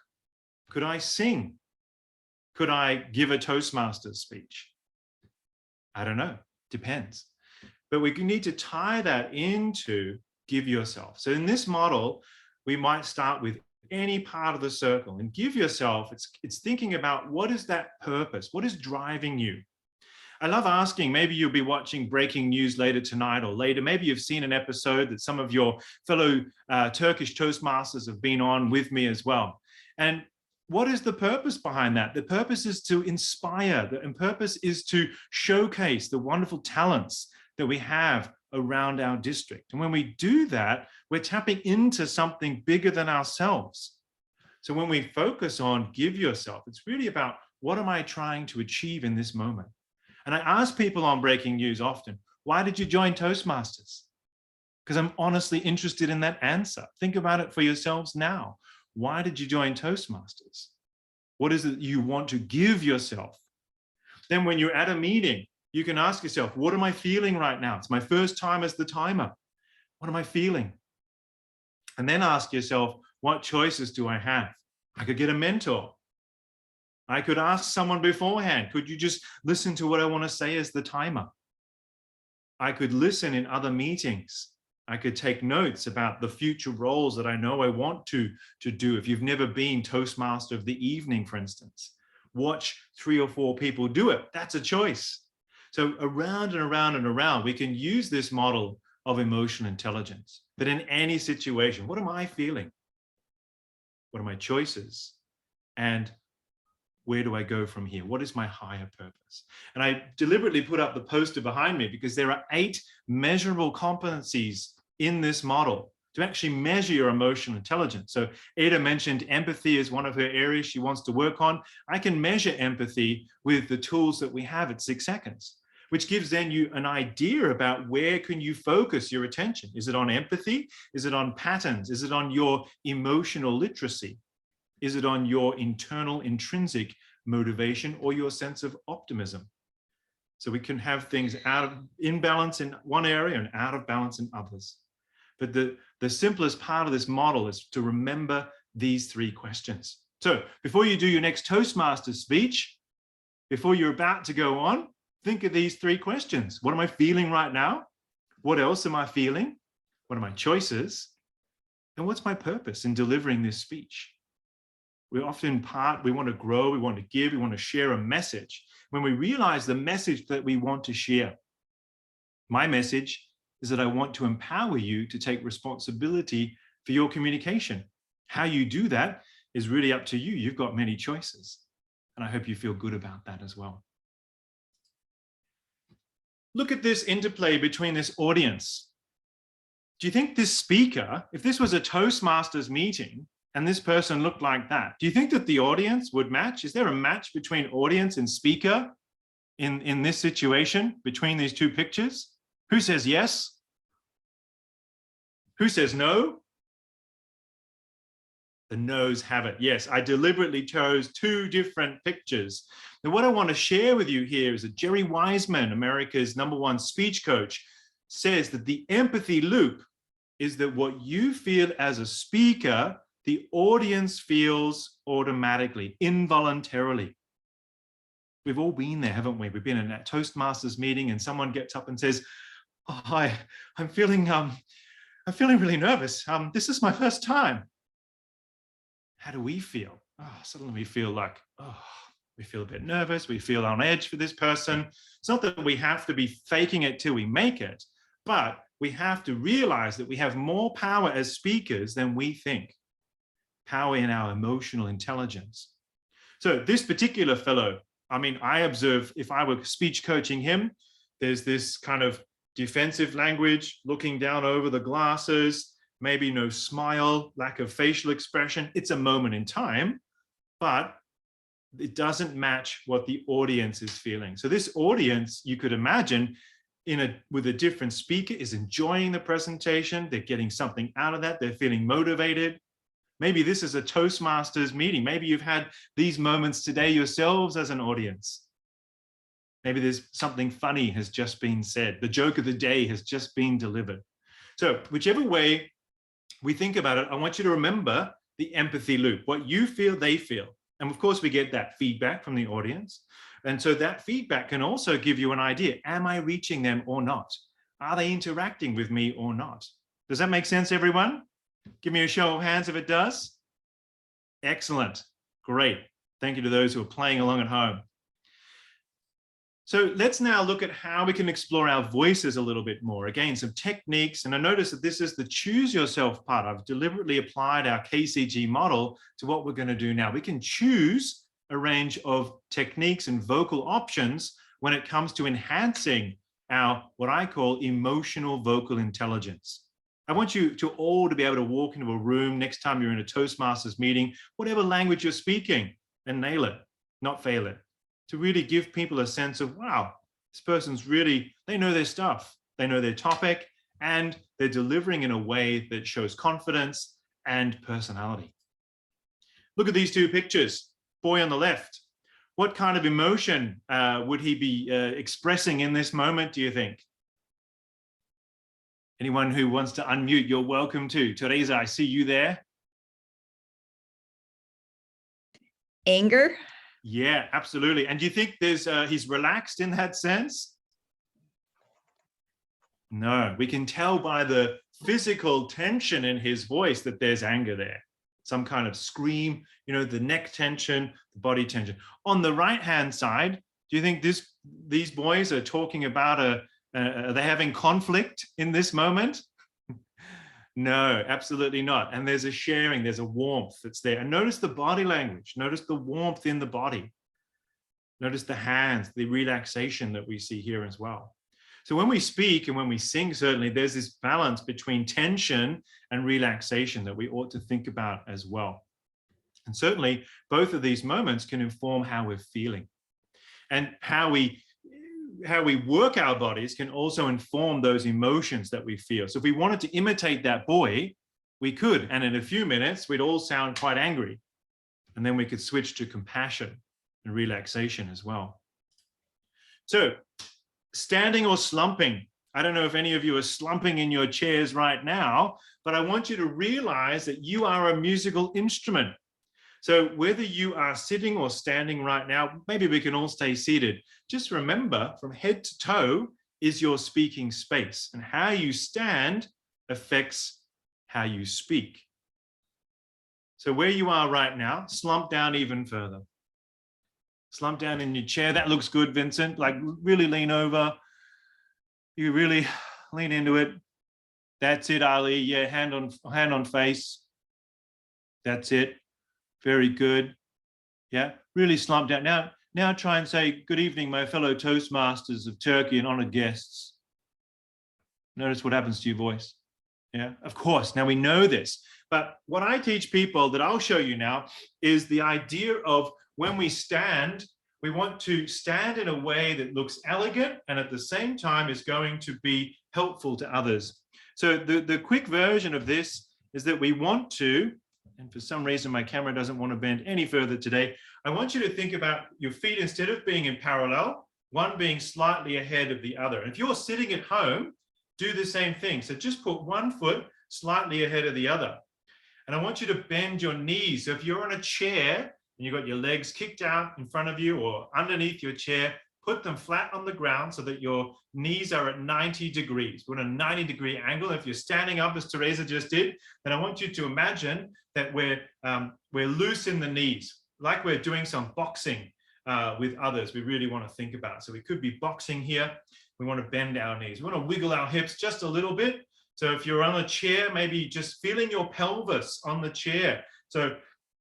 [SPEAKER 4] Could I sing? Could I give a Toastmasters speech? I don't know, depends. But we need to tie that into give yourself. So in this model, we might start with any part of the circle and give yourself, it's thinking about what is that purpose? What is driving you? I love asking, maybe you'll be watching breaking news later tonight or later. Maybe you've seen an episode that some of your fellow Turkish Toastmasters have been on with me as well. And what is the purpose behind that? The purpose is to inspire, the purpose is to showcase the wonderful talents that we have around our district. And when we do that, we're tapping into something bigger than ourselves. So when we focus on give yourself, it's really about what am I trying to achieve in this moment? And I ask people on breaking news often, why did you join Toastmasters? Because I'm honestly interested in that answer. Think about it for yourselves now. Why did you join Toastmasters? What is it you want to give yourself? Then when you're at a meeting, you can ask yourself, what am I feeling right now? It's my first time as the timer. What am I feeling? And then ask yourself, what choices do I have? I could get a mentor. I could ask someone beforehand, could you just listen to what I want to say as the timer? I could listen in other meetings. I could take notes about the future roles that I know I want to do. If you've never been Toastmaster of the evening, for instance, watch 3 or 4 people do it. That's a choice. So around and around and around, we can use this model of emotional intelligence. But in any situation, what am I feeling? What are my choices? And where do I go from here? What is my higher purpose? And I deliberately put up the poster behind me because there are 8 measurable competencies in this model to actually measure your emotional intelligence. So Eda mentioned empathy is one of her areas she wants to work on. I can measure empathy with the tools that we have at 6 seconds, which gives then you an idea about where can you focus your attention. Is it on empathy? Is it on patterns? Is it on your emotional literacy? Is it on your internal intrinsic motivation or your sense of optimism? So we can have things in balance in one area and out of balance in others. But the simplest part of this model is to remember these 3 questions. So before you do your next Toastmaster speech, before you're about to go on, think of these 3 questions. What am I feeling right now? What else am I feeling? What are my choices? And what's my purpose in delivering this speech? We often we want to grow, we want to give, we want to share a message. When we realize the message that we want to share, my message is that I want to empower you to take responsibility for your communication. How you do that is really up to you. You've got many choices. And I hope you feel good about that as well. Look at this interplay between this audience. Do you think this speaker, if this was a Toastmasters meeting, and this person looked like that, do you think that the audience would match? Is there a match between audience and speaker in this situation, between these 2 pictures? Who says yes? Who says no? The no's have it. Yes, I deliberately chose 2 different pictures. Now, what I want to share with you here is that Jerry Wiseman, America's #1 speech coach, says that the empathy loop is that what you feel as a speaker, the audience feels automatically, involuntarily. We've all been there, haven't we? We've been in that Toastmasters meeting and someone gets up and says, oh, hi, I'm feeling really nervous. This is my first time. How do we feel? Oh, suddenly we feel like, oh, We feel a bit nervous. We feel on edge for this person. It's not that we have to be faking it till we make it, but we have to realize that we have more power as speakers than we think. Power in our emotional intelligence. So this particular fellow, I mean, I observe if I were speech coaching him, there's this kind of defensive language, looking down over the glasses, maybe no smile, lack of facial expression. It's a moment in time, but it doesn't match what the audience is feeling. So this audience, you could imagine, with a different speaker, is enjoying the presentation. They're getting something out of that. They're feeling motivated. Maybe this is a Toastmasters meeting. Maybe you've had these moments today yourselves as an audience. Maybe there's something funny has just been said. The joke of the day has just been delivered. So whichever way we think about it, I want you to remember the empathy loop. What you feel, they feel. And of course, we get that feedback from the audience. And so that feedback can also give you an idea. Am I reaching them or not? Are they interacting with me or not? Does that make sense, everyone? Give me a show of hands if it does. Excellent. Great. Thank you to those who are playing along at home. So let's now look at how we can explore our voices a little bit more. Again, some techniques. And I notice that this is the choose yourself part. I've deliberately applied our KCG model to what we're going to do now. We can choose a range of techniques and vocal options when it comes to enhancing our, what I call, emotional vocal intelligence. I want you to all to be able to walk into a room next time you're in a Toastmasters meeting, whatever language you're speaking, and nail it, not fail it. To really give people a sense of, wow, this person's really, they know their stuff, they know their topic, and they're delivering in a way that shows confidence and personality. Look at these two pictures. Boy on the left. What kind of emotion would he be expressing in this moment, do you think? Anyone who wants to unmute, you're welcome to. Teresa, I see you there.
[SPEAKER 6] Anger.
[SPEAKER 4] Yeah, absolutely. And do you think there's he's relaxed in that sense? No, we can tell by the physical tension in his voice that there's anger there. Some kind of scream, you know, the neck tension, the body tension. On the right-hand side, do you think these boys are talking about are they having conflict in this moment? No, absolutely not. And there's a sharing, there's a warmth that's there. And notice the body language, notice the warmth in the body. Notice the hands, the relaxation that we see here as well. So when we speak and when we sing, certainly there's this balance between tension and relaxation that we ought to think about as well. And certainly both of these moments can inform how we're feeling. And how we work our bodies can also inform those emotions that we feel. So if we wanted to imitate that boy, we could. And in a few minutes, we'd all sound quite angry. And then we could switch to compassion and relaxation as well. So standing or slumping. I don't know if any of you are slumping in your chairs right now, but I want you to realize that you are a musical instrument. So whether you are sitting or standing right now, maybe we can all stay seated. Just remember, from head to toe is your speaking space, and how you stand affects how you speak. So where you are right now, slump down even further. Slump down in your chair. That looks good, Vincent. Like really lean over. You really lean into it. That's it, Ali. Yeah, hand on face. That's it. Very good. Yeah, really slump down. Now try and say, good evening, my fellow Toastmasters of Turkey and honored guests. Notice what happens to your voice. Yeah, of course. Now we know this, but what I teach people that I'll show you now is the idea of when we stand, we want to stand in a way that looks elegant and at the same time is going to be helpful to others. So the quick version of this is that we want to, and for some reason my camera doesn't want to bend any further today, I want you to think about your feet, instead of being in parallel, one being slightly ahead of the other. And if you're sitting at home, do the same thing. So just put one foot slightly ahead of the other. And I want you to bend your knees. So if you're on a chair and you've got your legs kicked out in front of you or underneath your chair, put them flat on the ground so that your knees are at 90 degrees. We're at a 90-degree angle. If you're standing up, as Teresa just did, then I want you to imagine that we're loose in the knees, like we're doing some boxing. with others, we really want to think about. So we could be boxing here. We want to bend our knees. We want to wiggle our hips just a little bit. So if you're on a chair, maybe just feeling your pelvis on the chair. So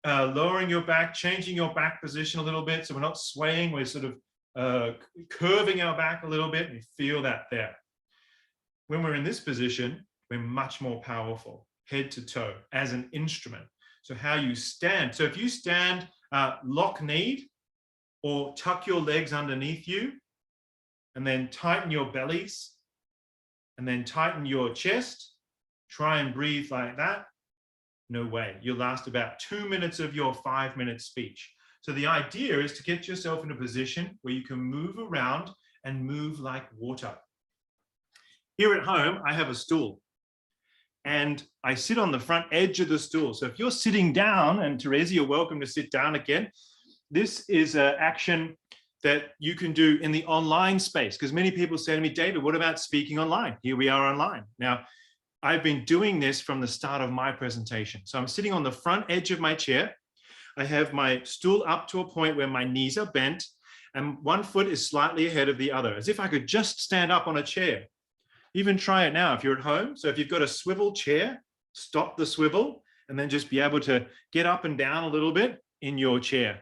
[SPEAKER 4] lowering your back, changing your back position a little bit. So we're not swaying, we're sort of curving our back a little bit, and you feel that there. When we're in this position, we're much more powerful, head to toe, as an instrument. So how you stand. So if you stand lock-kneed or tuck your legs underneath you, and then tighten your bellies, and then tighten your chest, try and breathe like that. No way. You'll last about 2 minutes of your 5-minute speech. So the idea is to get yourself in a position where you can move around and move like water. Here at home, I have a stool, and I sit on the front edge of the stool. So if you're sitting down, and Teresa, you're welcome to sit down again. This is an action that you can do in the online space, because many people say to me, David, what about speaking online? Here we are online. Now, I've been doing this from the start of my presentation. So I'm sitting on the front edge of my chair. I have my stool up to a point where my knees are bent, and one foot is slightly ahead of the other, as if I could just stand up on a chair. Even try it now if you're at home. So if you've got a swivel chair, stop the swivel, and then just be able to get up and down a little bit in your chair.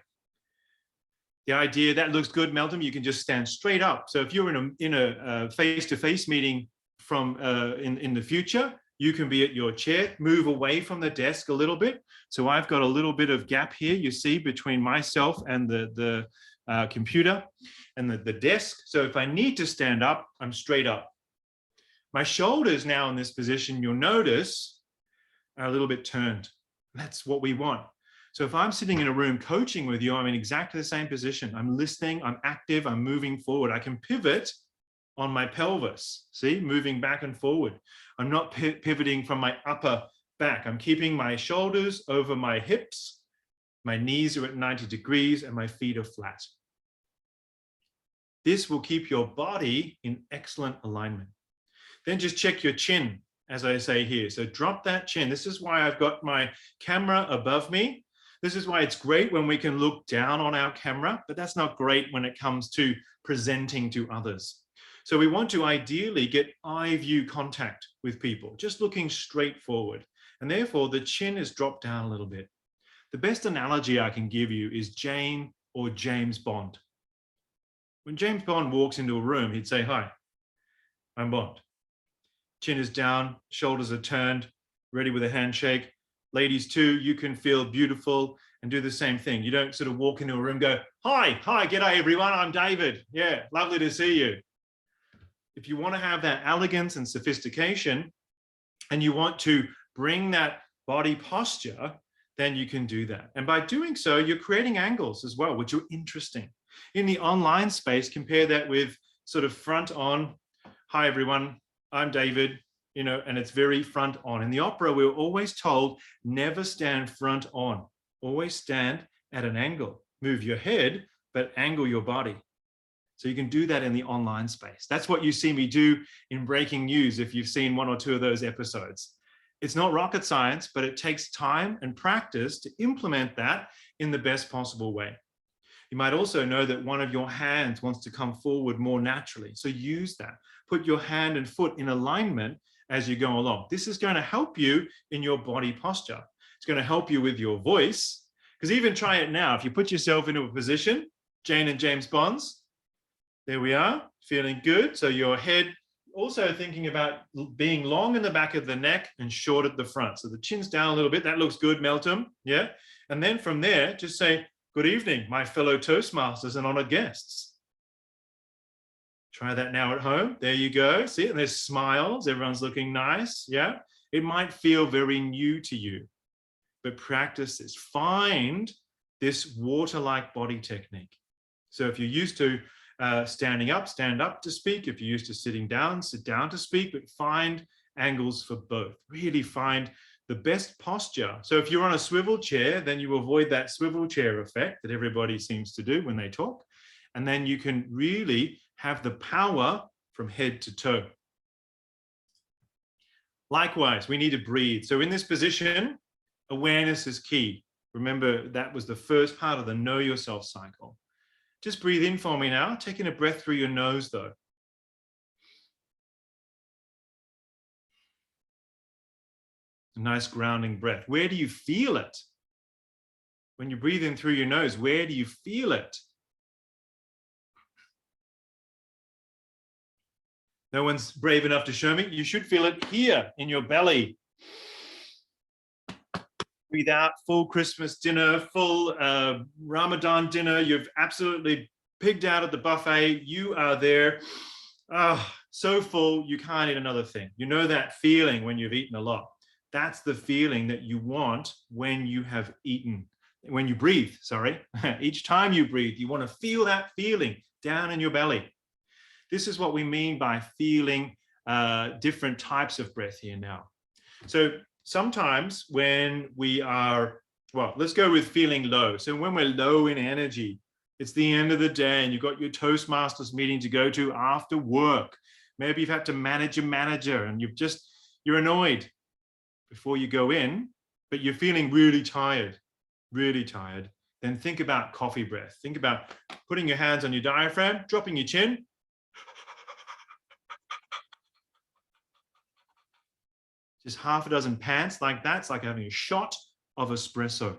[SPEAKER 4] The idea, that looks good, Melton, you can just stand straight up. So if you're in a face-to-face meeting from in the future, you can be at your chair, move away from the desk a little bit. So I've got a little bit of gap here, you see, between myself and the computer and the desk. So if I need to stand up, I'm straight up. My shoulders now in this position, you'll notice, are a little bit turned. That's what we want. So if I'm sitting in a room coaching with you, I'm in exactly the same position. I'm listening, I'm active, I'm moving forward. I can pivot on my pelvis, see, moving back and forward. I'm not pivoting from my upper back. I'm keeping my shoulders over my hips. My knees are at 90 degrees and my feet are flat. This will keep your body in excellent alignment. Then just check your chin, as I say here. So drop that chin. This is why I've got my camera above me. This is why it's great when we can look down on our camera, but that's not great when it comes to presenting to others. So we want to ideally get eye view contact with people, just looking straight forward. And therefore the chin is dropped down a little bit. The best analogy I can give you is Jane or James Bond. When James Bond walks into a room, he'd say, "Hi, I'm Bond." Chin is down, shoulders are turned, ready with a handshake. Ladies too, you can feel beautiful and do the same thing. You don't sort of walk into a room and go, hi, g'day everyone, I'm David. Yeah, lovely to see you. If you want to have that elegance and sophistication, and you want to bring that body posture, then you can do that. And by doing so, you're creating angles as well, which are interesting. In the online space, compare that with sort of front on, hi everyone, I'm David. You know, and it's very front on. In the opera, we were always told, never stand front on, always stand at an angle. Move your head, but angle your body. So you can do that in the online space. That's what you see me do in Breaking News, if you've seen 1 or 2 of those episodes. It's not rocket science, but it takes time and practice to implement that in the best possible way. You might also know that one of your hands wants to come forward more naturally. So use that. Put your hand and foot in alignment as you go along. This is going to help you in your body posture. It's going to help you with your voice, because even try it now. If you put yourself into a position, Jane and James Bonds, there we are, feeling good. So your head, also thinking about being long in the back of the neck and short at the front. So the chin's down a little bit. That looks good, Melton. Yeah. And then from there, just say, good evening, my fellow Toastmasters and honored guests. Try that now at home. There you go. See, and there's smiles. Everyone's looking nice. Yeah. It might feel very new to you, but practice this. Find this water-like body technique. So if you're used to standing up, stand up to speak. If you're used to sitting down, sit down to speak, but find angles for both. Really find the best posture. So if you're on a swivel chair, then you avoid that swivel chair effect that everybody seems to do when they talk. And then you can really have the power from head to toe. Likewise, we need to breathe. So in this position, awareness is key. Remember, that was the first part of the know yourself cycle. Just breathe in for me now, taking a breath through your nose though. A nice grounding breath. Where do you feel it? When you breathe in through your nose, where do you feel it? No one's brave enough to show me. You should feel it here in your belly. Breathe out, full Christmas dinner, full Ramadan dinner. You've absolutely pigged out at the buffet. You are there. So full, you can't eat another thing. You know that feeling when you've eaten a lot. That's the feeling that you want when you have eaten, when you breathe, sorry. Each time you breathe, you want to feel that feeling down in your belly. This is what we mean by feeling different types of breath here now. So sometimes when we are, well, let's go with feeling low. So when we're low in energy, it's the end of the day and you've got your Toastmasters meeting to go to after work. Maybe you've had to manage a manager and you're annoyed before you go in, but you're feeling really tired, then think about coffee breath. Think about putting your hands on your diaphragm, dropping your chin. Just half a dozen pants like that. It's like having a shot of espresso.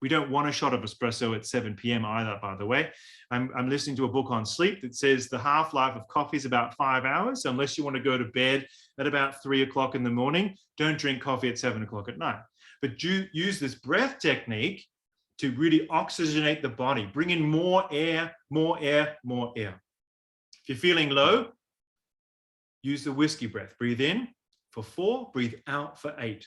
[SPEAKER 4] We don't want a shot of espresso at 7 p.m. either, by the way. I'm listening to a book on sleep that says the half-life of coffee is about 5 hours. So unless you want to go to bed at about 3 o'clock in the morning, don't drink coffee at 7 o'clock at night. But use this breath technique to really oxygenate the body, bring in more air, more air, more air. If you're feeling low, use the whiskey breath. Breathe in for 4, breathe out for 8.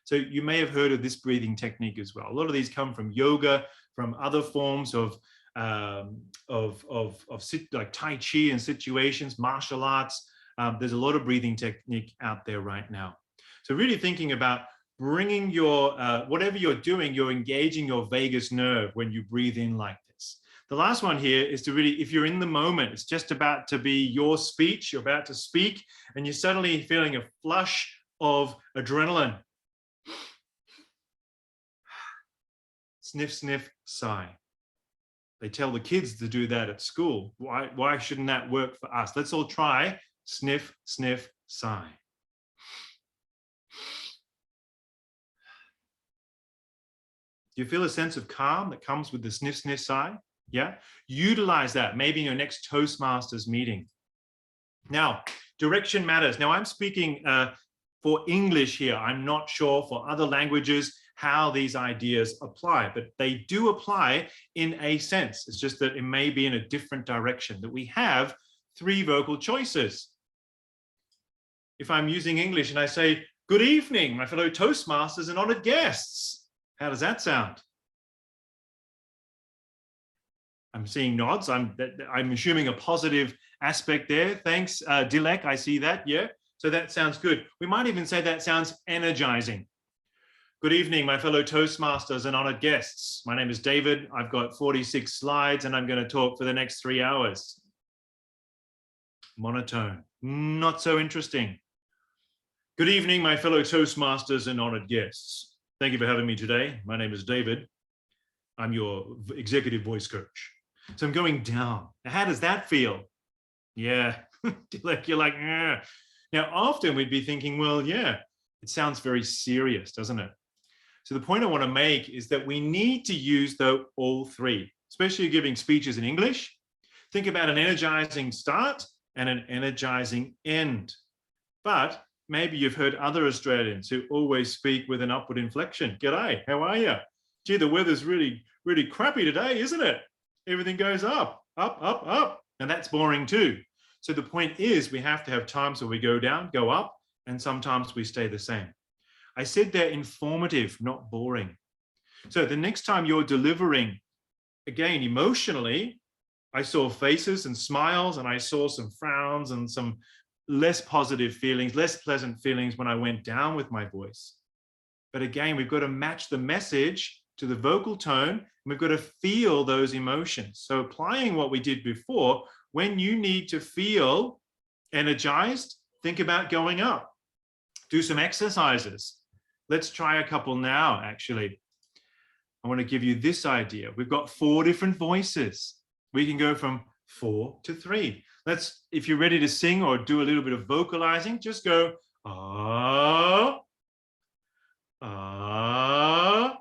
[SPEAKER 4] So you may have heard of this breathing technique as well. A lot of these come from yoga, from other forms of like Tai Chi and situations, martial arts. There's a lot of breathing technique out there right now. So really thinking about bringing your, whatever you're doing, you're engaging your vagus nerve when you breathe in like this. The last one here is to really, if you're in the moment, it's just about to be your speech, you're about to speak, and you're suddenly feeling a flush of adrenaline. Sniff, sniff, sigh. They tell the kids to do that at school. Why shouldn't that work for us? Let's all try sniff, sniff, sigh. Do you feel a sense of calm that comes with the sniff, sniff, sigh? Yeah, utilize that maybe in your next Toastmasters meeting. Now, direction matters. Now I'm speaking for English here. I'm not sure for other languages how these ideas apply, but they do apply in a sense. It's just that it may be in a different direction, that we have 3 vocal choices. If I'm using English and I say, good evening, my fellow Toastmasters and honored guests, how does that sound? I'm seeing nods. I'm assuming a positive aspect there. Thanks, Dilek, I see that, yeah. So that sounds good. We might even say that sounds energizing. Good evening, my fellow Toastmasters and honored guests. My name is David. I've got 46 slides and I'm going to talk for the next 3 hours. Monotone, not so interesting. Good evening, my fellow Toastmasters and honored guests. Thank you for having me today. My name is David. I'm your executive voice coach. So I'm going down. Now, how does that feel? Yeah, you're like, yeah. Now, often we'd be thinking, well, yeah, it sounds very serious, doesn't it? So the point I want to make is that we need to use all 3, especially giving speeches in English. Think about an energizing start and an energizing end. But maybe you've heard other Australians who always speak with an upward inflection. G'day, how are you? Gee, the weather's really, really crappy today, isn't it? Everything goes up, up, up, up. And that's boring too. So the point is we have to have times where we go down, go up, and sometimes we stay the same. I said they're informative, not boring. So the next time you're delivering, again, emotionally, I saw faces and smiles, and I saw some frowns and some less positive feelings, less pleasant feelings when I went down with my voice. But again, we've got to match the message to the vocal tone, and we've got to feel those emotions. So applying what we did before, when you need to feel energized, think about going up. do some exercises. Let's try a couple now, actually. I want to give you this idea. We've got 4 different voices. We can go from 4 to 3. Let's, if you're ready to sing or do a little bit of vocalizing, just go, ah, ah.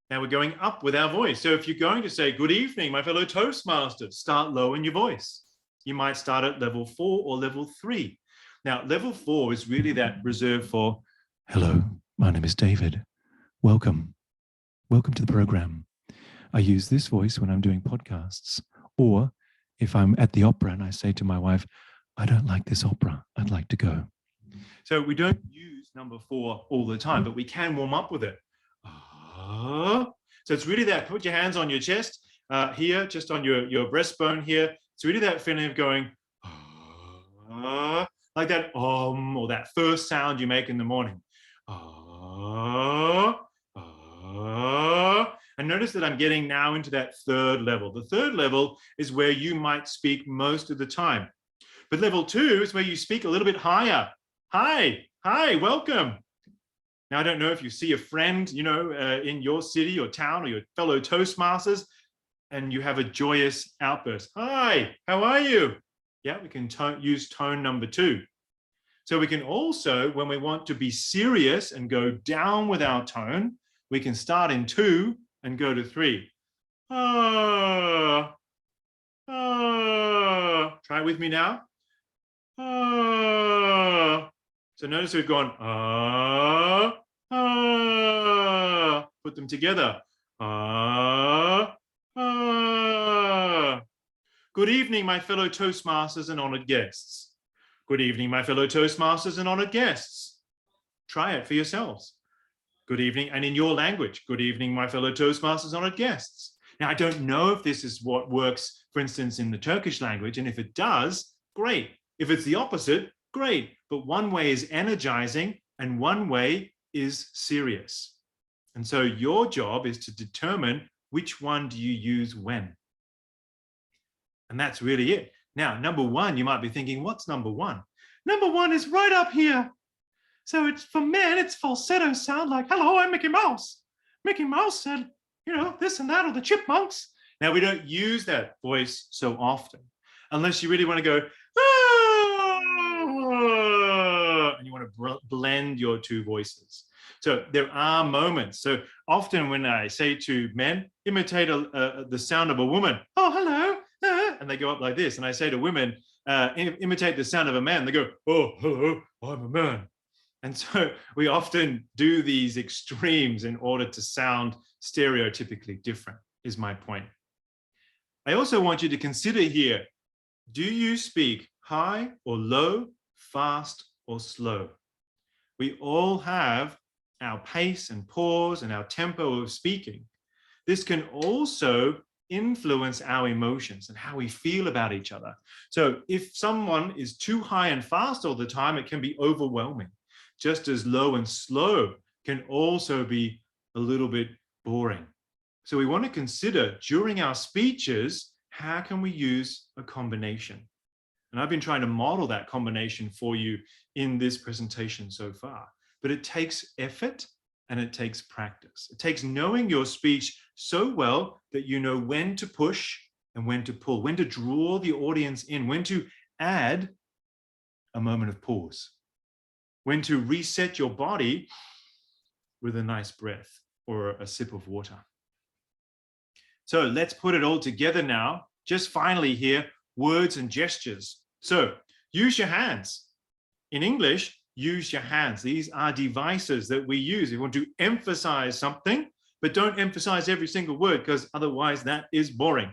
[SPEAKER 4] Now we're going up with our voice. So if you're going to say, good evening, my fellow Toastmasters, start low in your voice. You might start at level 4 or level 3. Now, level 4 is really that reserved for, hello, my name is David. Welcome. Welcome to the program. I use this voice when I'm doing podcasts, or if I'm at the opera and I say to my wife, I don't like this opera, I'd like to go. So we don't use number 4 all the time, but we can warm up with it. So it's really that, put your hands on your chest here, just on your breastbone here. It's really that feeling of going, like that or that first sound you make in the morning. And notice that I'm getting now into that 3rd level. The 3rd level is where you might speak most of the time. But level 2 is where you speak a little bit higher. Hi, welcome. Now, I don't know if you see a friend, you know, in your city or town or your fellow Toastmasters, and you have a joyous outburst. Hi, how are you? Yeah, we can use tone number 2. So we can also, when we want to be serious and go down with our tone, we can start in 2 and go to 3. Try it with me now. So notice we've gone, put them together. Good evening, my fellow Toastmasters and honored guests. Good evening, my fellow Toastmasters and honored guests. Try it for yourselves. Good evening, and in your language. Good evening, my fellow Toastmasters and honored guests. Now, I don't know if this is what works, for instance, in the Turkish language, and if it does, great. If it's the opposite, great. But one way is energizing, and one way is serious. And so your job is to determine which one do you use when. And that's really it. Now, number 1, you might be thinking, what's number 1? Number 1 is right up here. So it's for men, it's falsetto sound like, hello, I'm Mickey Mouse. Mickey Mouse said, you know, this and that, or the chipmunks. Now, we don't use that voice so often, unless you really want to go, and you want to blend your 2 voices. So there are moments. So often when I say to men, imitate the sound of a woman. Oh, hello. And they go up like this. And I say to women, imitate the sound of a man. They go, oh, hello, I'm a man. And so we often do these extremes in order to sound stereotypically different, is my point. I also want you to consider here, do you speak high or low, fast or slow? We all have our pace and pause and our tempo of speaking. This can also influence our emotions and how we feel about each other. So if someone is too high and fast all the time, it can be overwhelming. Just as low and slow can also be a little bit boring. So we want to consider during our speeches, how can we use a combination? And I've been trying to model that combination for you in this presentation so far. But it takes effort and it takes practice. It takes knowing your speech so well that you know when to push and when to pull, when to draw the audience in, when to add a moment of pause, when to reset your body with a nice breath or a sip of water. So let's put it all together now. Just finally here, words and gestures. So use your hands. In English, use your hands. These are devices that we use. If you want to emphasize something, but don't emphasize every single word, because otherwise that is boring.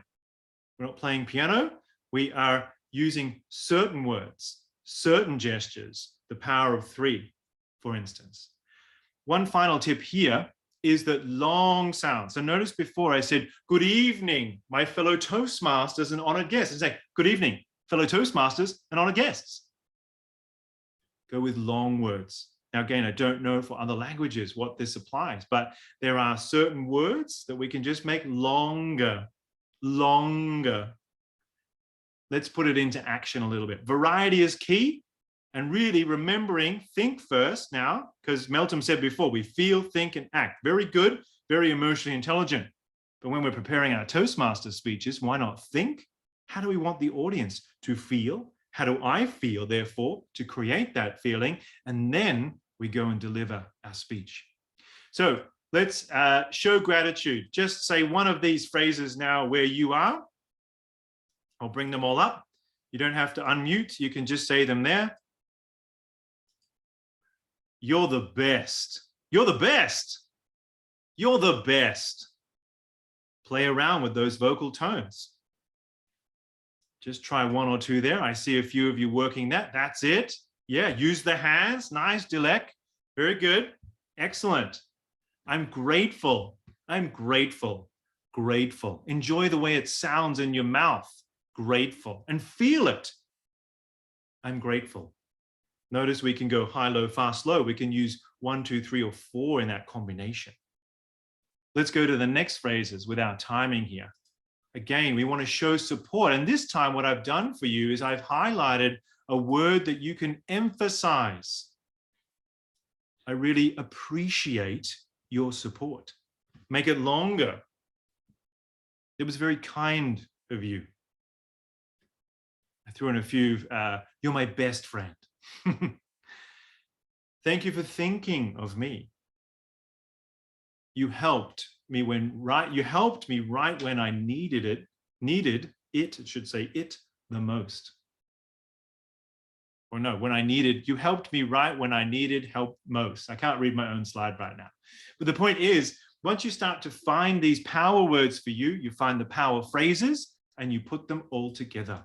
[SPEAKER 4] We're not playing piano. We are using certain words, certain gestures, the power of 3, for instance. One final tip here is that long sounds. So notice before I said, good evening, my fellow Toastmasters and honored guests. And say, good evening, fellow Toastmasters and honored guests. Go with long words. Now, again, I don't know for other languages what this applies, but there are certain words that we can just make longer, longer. Let's put it into action a little bit. Variety is key. And really remembering, think first now, because Melton said before, we feel, think, and act. Very good, very emotionally intelligent. But when we're preparing our Toastmaster speeches, why not think? How do we want the audience to feel? How do I feel, therefore, to create that feeling? And then we go and deliver our speech. So let's show gratitude. Just say one of these phrases now where you are. I'll bring them all up. You don't have to unmute. You can just say them there. You're the best. You're the best. You're the best. Play around with those vocal tones. Just try one or two there. I see a few of you working that. That's it. Yeah, use the hands. Nice, Dilek. Very good. Excellent. I'm grateful. I'm grateful. Grateful. Enjoy the way it sounds in your mouth. Grateful. And feel it. I'm grateful. Notice we can go high, low, fast, low. We can use 1, 2, 3, or 4 in that combination. Let's go to the next phrases with our timing here. Again, we want to show support. And this time what I've done for you is I've highlighted a word that you can emphasize. I really appreciate your support. Make it longer. It was very kind of you. I threw in a few, you're my best friend. Thank you for thinking of me. You helped me right when I needed it should say it the most. Or no, you helped me right when I needed help most. I can't read my own slide right now. But the point is, once you start to find these power words for you, you find the power phrases and you put them all together.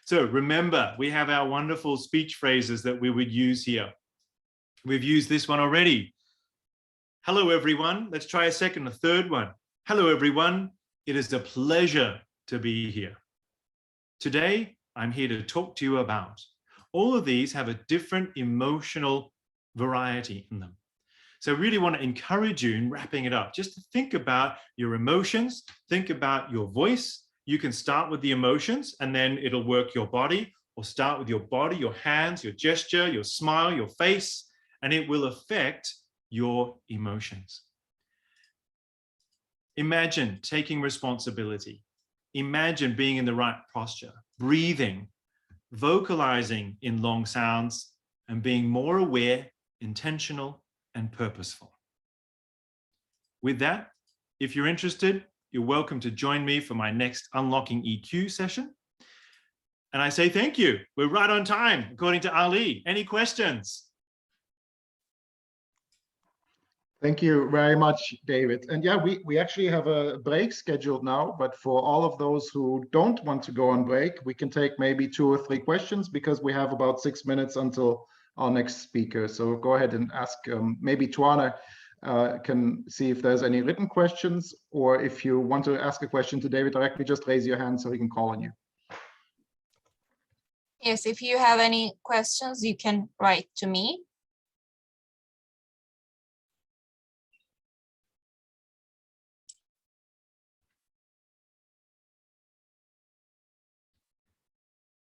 [SPEAKER 4] So remember, we have our wonderful speech phrases that we would use here. We've used this one already. Hello, everyone. Let's try a second, a third one. Hello, everyone. It is a pleasure to be here. Today, I'm here to talk to you about. All of these have a different emotional variety in them. So I really want to encourage you in wrapping it up, just to think about your emotions, think about your voice. You can start with the emotions and then it'll work your body, or start with your body, your hands, your gesture, your smile, your face, and it will affect your emotions. Imagine taking responsibility. Imagine being in the right posture, breathing, vocalizing in long sounds, and being more aware, intentional, and purposeful. With that, if you're interested, you're welcome to join me for my next Unlocking EQ session. And I say thank you. We're right on time, according to Ali. Any questions?
[SPEAKER 2] Thank you very much, David. And yeah, we actually have a break scheduled now, but for all of those who don't want to go on break, we can take maybe 2 or 3 questions because we have about 6 minutes until our next speaker. So go ahead and ask, maybe Tuana can see if there's any written questions, or if you want to ask a question to David directly, just raise your hand so he can call on you.
[SPEAKER 3] Yes, if you have any questions, you can write to me.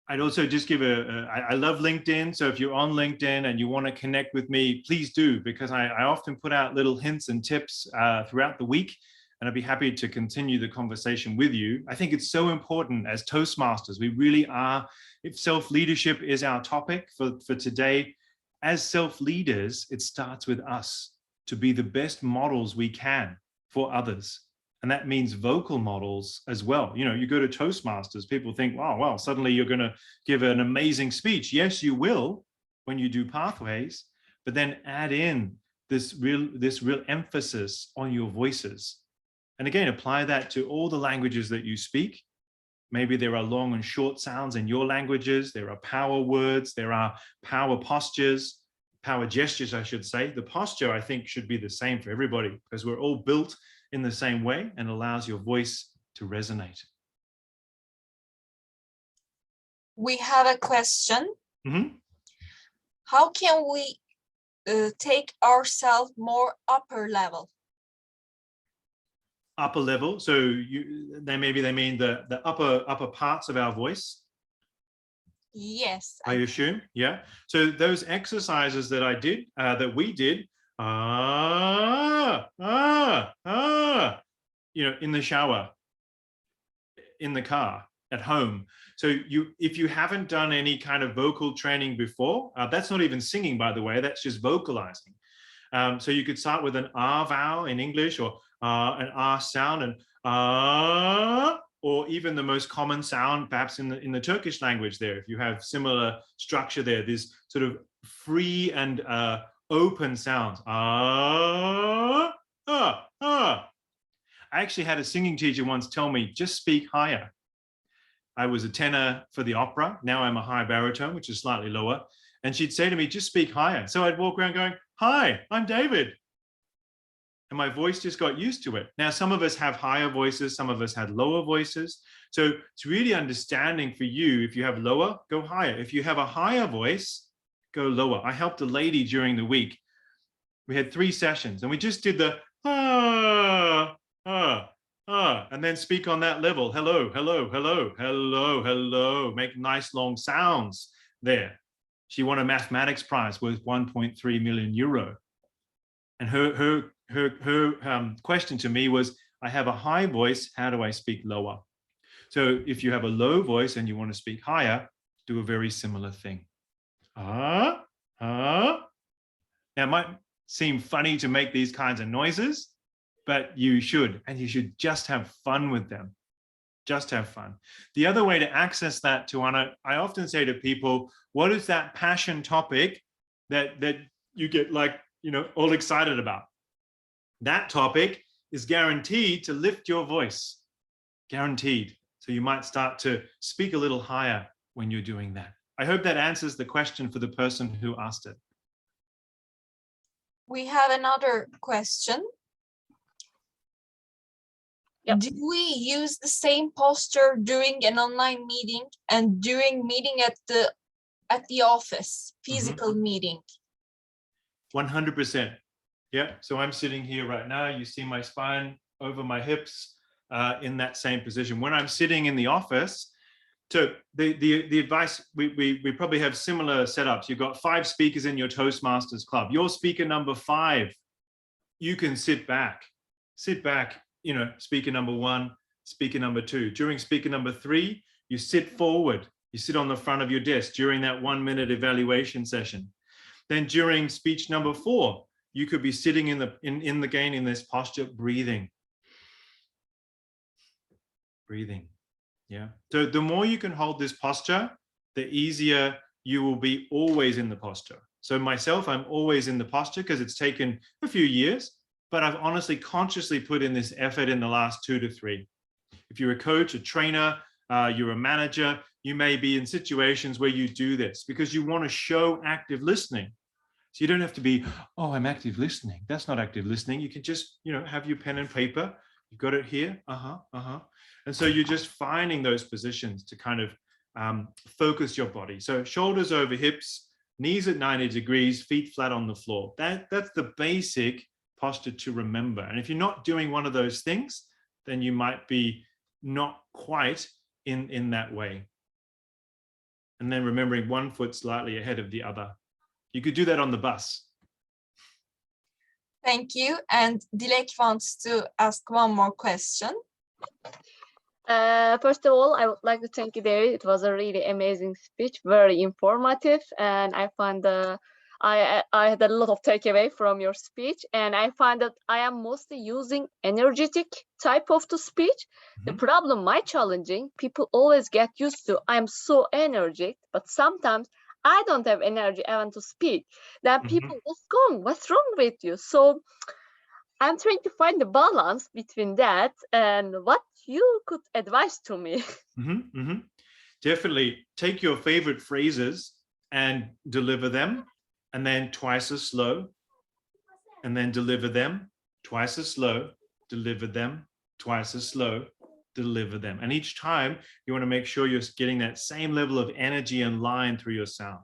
[SPEAKER 4] I'd also just give I love LinkedIn. So if you're on LinkedIn and you want to connect with me, please do, because I often put out little hints and tips throughout the week, and I'd be happy to continue the conversation with you. I think it's so important as Toastmasters. We really are, if self-leadership is our topic for today, as self-leaders, it starts with us to be the best models we can for others. And that means vocal models as well. You know, you go to Toastmasters, people think, wow, well, suddenly you're going to give an amazing speech. Yes, you will when you do pathways, but then add in this real emphasis on your voices. And again, apply that to all the languages that you speak. Maybe there are long and short sounds in your languages. There are power words. There are power postures, power gestures, I should say. The posture, I think, should be the same for everybody because we're all built in the same way and allows your voice to resonate.
[SPEAKER 3] We have a question.
[SPEAKER 4] Mm-hmm.
[SPEAKER 3] How can we take ourselves more upper level?
[SPEAKER 4] Upper level, so maybe they mean the upper parts of our voice.
[SPEAKER 3] Yes.
[SPEAKER 4] I assume, yeah. So those exercises that I did, that we did, you know, in the shower, in the car, at home. So if you haven't done any kind of vocal training before, that's not even singing, by the way, that's just vocalizing. So you could start with an R vowel in English, or an R sound, and or even the most common sound perhaps in the Turkish language there. If you have similar structure there, there's sort of free and open sounds. I actually had a singing teacher once tell me, just speak higher. I was a tenor for the opera. Now I'm a high baritone, which is slightly lower. And she'd say to me, just speak higher. So I'd walk around going, hi, I'm David. And my voice just got used to it. Now, some of us have higher voices, some of us had lower voices. So it's really understanding for you, if you have lower, go higher. If you have a higher voice, go lower. I helped a lady during the week. We had 3 sessions and we just did the and then speak on that level. Hello, hello, hello, hello, hello. Make nice long sounds there. She won a mathematics prize worth 1.3 million euro. And her question to me was, I have a high voice, how do I speak lower? So if you have a low voice and you want to speak higher, do a very similar thing. Now it might seem funny to make these kinds of noises, but you should, and you should just have fun with them. Just have fun. The other way to access that, Tuana, I often say to people, what is that passion topic that you get, like, you know, all excited about? That topic is guaranteed to lift your voice, guaranteed. So you might start to speak a little higher when you're doing that. I hope that answers the question for the person who asked it.
[SPEAKER 3] We have another question.
[SPEAKER 6] Yep.
[SPEAKER 3] Do we use the same posture during an online meeting and during meeting at the office, physical meeting?
[SPEAKER 4] 100%. Yeah, so I'm sitting here right now. You see my spine over my hips in that same position. When I'm sitting in the office, so the advice, we probably have similar setups. You've got 5 speakers in your Toastmasters club. Your speaker number 5, you can sit back, you know, speaker number 1, speaker number 2. During speaker number 3, you sit forward, you sit on the front of your desk during that 1-minute evaluation session. Then during speech number 4, you could be sitting in this posture, breathing. Yeah. So the more you can hold this posture, the easier you will be always in the posture. So myself, I'm always in the posture because it's taken a few years, but I've honestly consciously put in this effort in the last 2 to 3. If you're a coach, a trainer, you're a manager, you may be in situations where you do this because you want to show active listening. So you don't have to be, oh, I'm active listening. That's not active listening. You can just, you know, have your pen and paper. You've got it here. And so you're just finding those positions to kind of focus your body. So shoulders over hips, knees at 90 degrees, feet flat on the floor. That's the basic posture to remember. And if you're not doing one of those things, then you might be not quite in that way. And then remembering one foot slightly ahead of the other. You could do that on the bus.
[SPEAKER 3] Thank you. And Dilek wants to ask one more question.
[SPEAKER 7] First of all, I would like to thank you, David. It was a really amazing speech, very informative, and I find I had a lot of takeaway from your speech, and I find that I am mostly using energetic type of the speech. The problem, my challenging, people always get used to, I'm so energetic, but sometimes I don't have energy even to speak. Then people, what's wrong with you? So I'm trying to find the balance between that and what you could advise to me.
[SPEAKER 4] Definitely take your favorite phrases and deliver them, and then twice as slow, and then deliver them twice as slow, deliver them twice as slow, deliver them. And each time you want to make sure you're getting that same level of energy and line through your sound.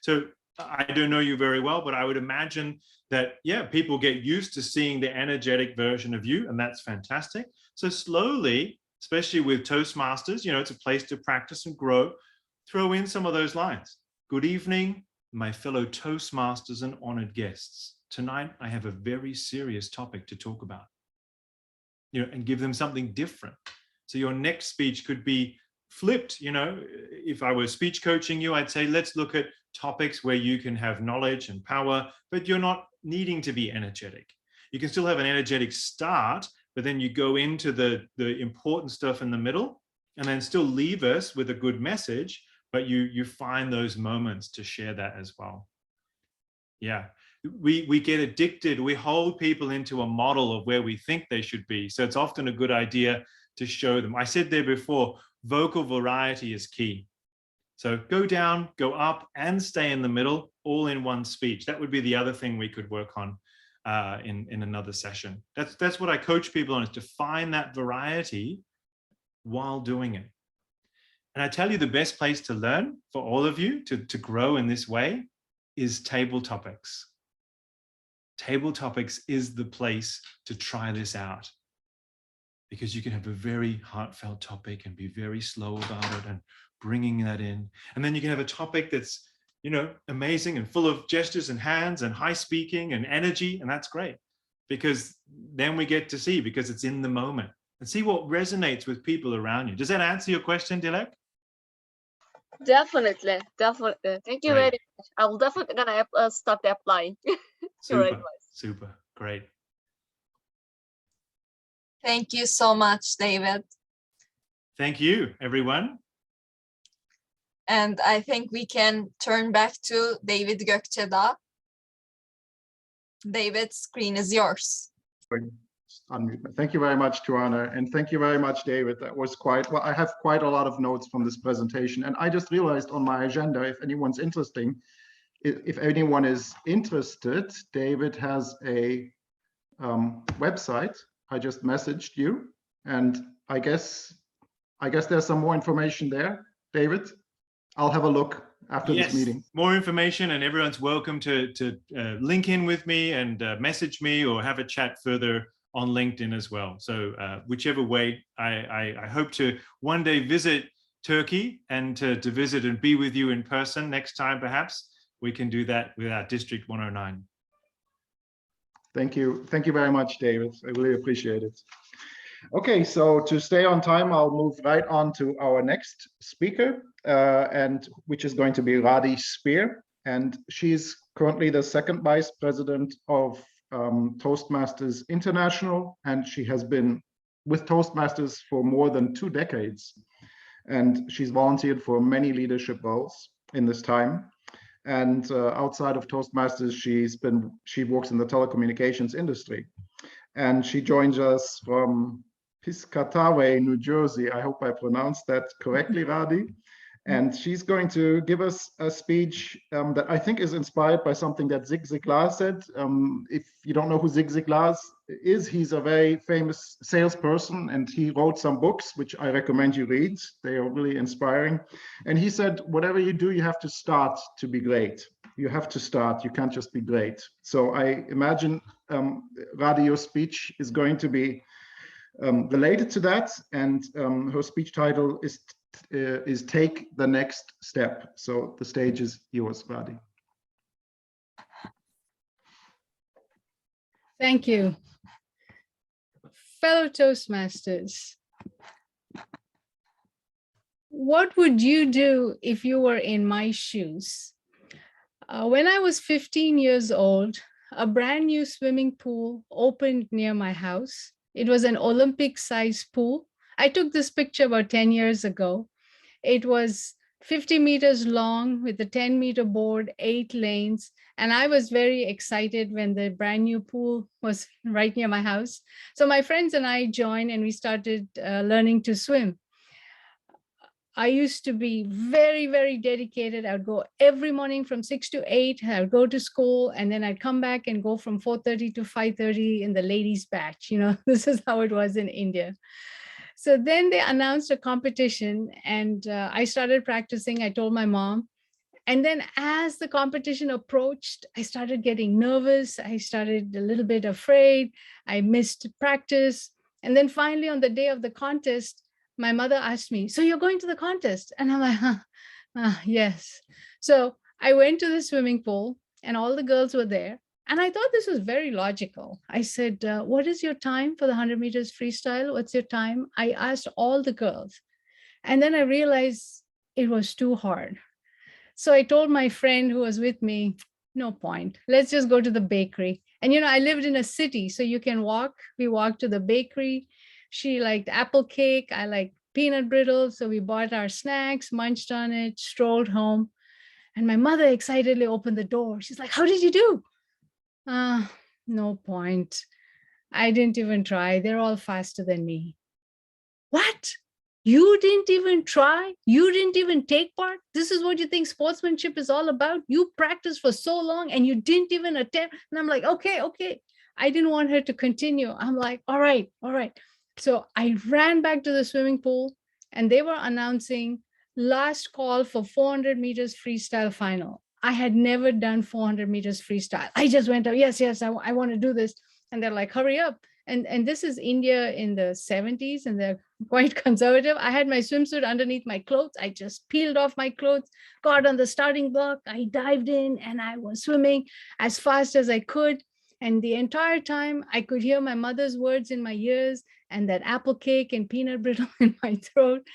[SPEAKER 4] So I don't know you very well, but I would imagine that, yeah, people get used to seeing the energetic version of you, and that's fantastic. So slowly, especially with Toastmasters, you know, it's a place to practice and grow. throw in some of those lines. Good evening, my fellow Toastmasters and honored guests. Tonight, I have a very serious topic to talk about. You know, and give them something different. So your next speech could be flipped. You know, if I were speech coaching you, I'd say, let's look at topics where you can have knowledge and power, but you're not needing to be energetic. You can still have an energetic start, but then you go into the important stuff in the middle and then still leave us with a good message, but you find those moments to share that as well. Yeah. We get addicted, we hold people into a model of where we think they should be. So it's often a good idea to show them. I said there before, vocal variety is key. So go down, go up, and stay in the middle, all in one speech. That would be the other thing we could work on in another session. That's what I coach people on, is to find that variety while doing it. And I tell you, the best place to learn for all of you to grow in this way is table topics. Table topics is the place to try this out, because you can have a very heartfelt topic and be very slow about it and bringing that in. And then you can have a topic that's, you know, amazing and full of gestures and hands and high speaking and energy. And that's great, because then we get to see, because it's in the moment, and see what resonates with people around you. Does that answer your question, Dilek?
[SPEAKER 7] Definitely. Thank you very much. I will definitely gonna start applying.
[SPEAKER 4] Super, super, great.
[SPEAKER 3] Thank you so much, David.
[SPEAKER 4] Thank you, everyone.
[SPEAKER 3] And I think we can turn back to David Gökçeda. David, screen is yours.
[SPEAKER 2] Unmute. Thank you very much, Joanna, and thank you very much, David. That was quite, well, I have quite a lot of notes from this presentation, and I just realized on my agenda, if anyone is interested, David has a website. I just messaged you, and I guess there's some more information there, David. I'll have a look after this meeting.
[SPEAKER 4] More information, and everyone's welcome to link in with me and message me or have a chat further on LinkedIn as well. So whichever way, I hope to one day visit Turkey and to visit and be with you in person next time. Perhaps we can do that with our District 109.
[SPEAKER 2] Thank you very much, David. I really appreciate it. Okay, so to stay on time, I'll move right on to our next speaker, and which is going to be Radhi Spear, and she's currently the second vice president of Toastmasters International, and she has been with Toastmasters for more than 2 decades, and she's volunteered for many leadership roles in this time. And outside of Toastmasters, she works in the telecommunications industry, and she joins us from Piscataway, New Jersey. I hope I pronounced that correctly, Radhi. And she's going to give us a speech that I think is inspired by something that Zig Ziglar said. If you don't know who Zig Ziglar is, he's a very famous salesperson, and he wrote some books, which I recommend you read. They are really inspiring. And he said, whatever you do, you have to start to be great. You have to start. You can't just be great. So I imagine, Radhi, your speech is going to be related to that. And her speech title is Take the Next Step. So the stage is yours, Radhi.
[SPEAKER 8] Thank you. Fellow Toastmasters, what would you do if you were in my shoes? When I was 15 years old, a brand new swimming pool opened near my house. It was an Olympic-sized pool. I took this picture about 10 years ago. It was 50 meters long with a 10-meter board, 8 lanes. And I was very excited when the brand new pool was right near my house. So my friends and I joined, and we started learning to swim. I used to be very, very dedicated. I would go every morning from 6 to 8. I would go to school, and then I'd come back and go from 4:30 to 5:30 in the ladies' batch. You know, this is how it was in India. So then they announced a competition, and I started practicing. I told my mom. And then as the competition approached, I started getting nervous. I started a little bit afraid. I missed practice. And then finally, on the day of the contest, my mother asked me, so you're going to the contest? And I'm like, Yes. So I went to the swimming pool and all the girls were there. And I thought this was very logical. I said, what is your time for the 100 meters freestyle? What's your time? I asked all the girls. And then I realized it was too hard. So I told my friend who was with me, no point. Let's just go to the bakery. And, you know, I lived in a city, so you can walk. We walked to the bakery. She liked apple cake. I liked peanut brittle. So we bought our snacks, munched on it, strolled home. And my mother excitedly opened the door. She's like, how did you do? No point. I didn't even try. They're all faster than me. What? You didn't even try? You didn't even take part? This is what you think sportsmanship is all about? You practiced for so long and you didn't even attempt. And I'm like, okay. I didn't want her to continue. I'm like, all right. So I ran back to the swimming pool and they were announcing last call for 400 meters freestyle final. I had never done 400 meters freestyle. I just went, yes, I want to do this. And they're like, hurry up. And this is India in the 70s, and they're quite conservative. I had my swimsuit underneath my clothes. I just peeled off my clothes, got on the starting block. I dived in and I was swimming as fast as I could. And the entire time I could hear my mother's words in my ears and that apple cake and peanut brittle in my throat.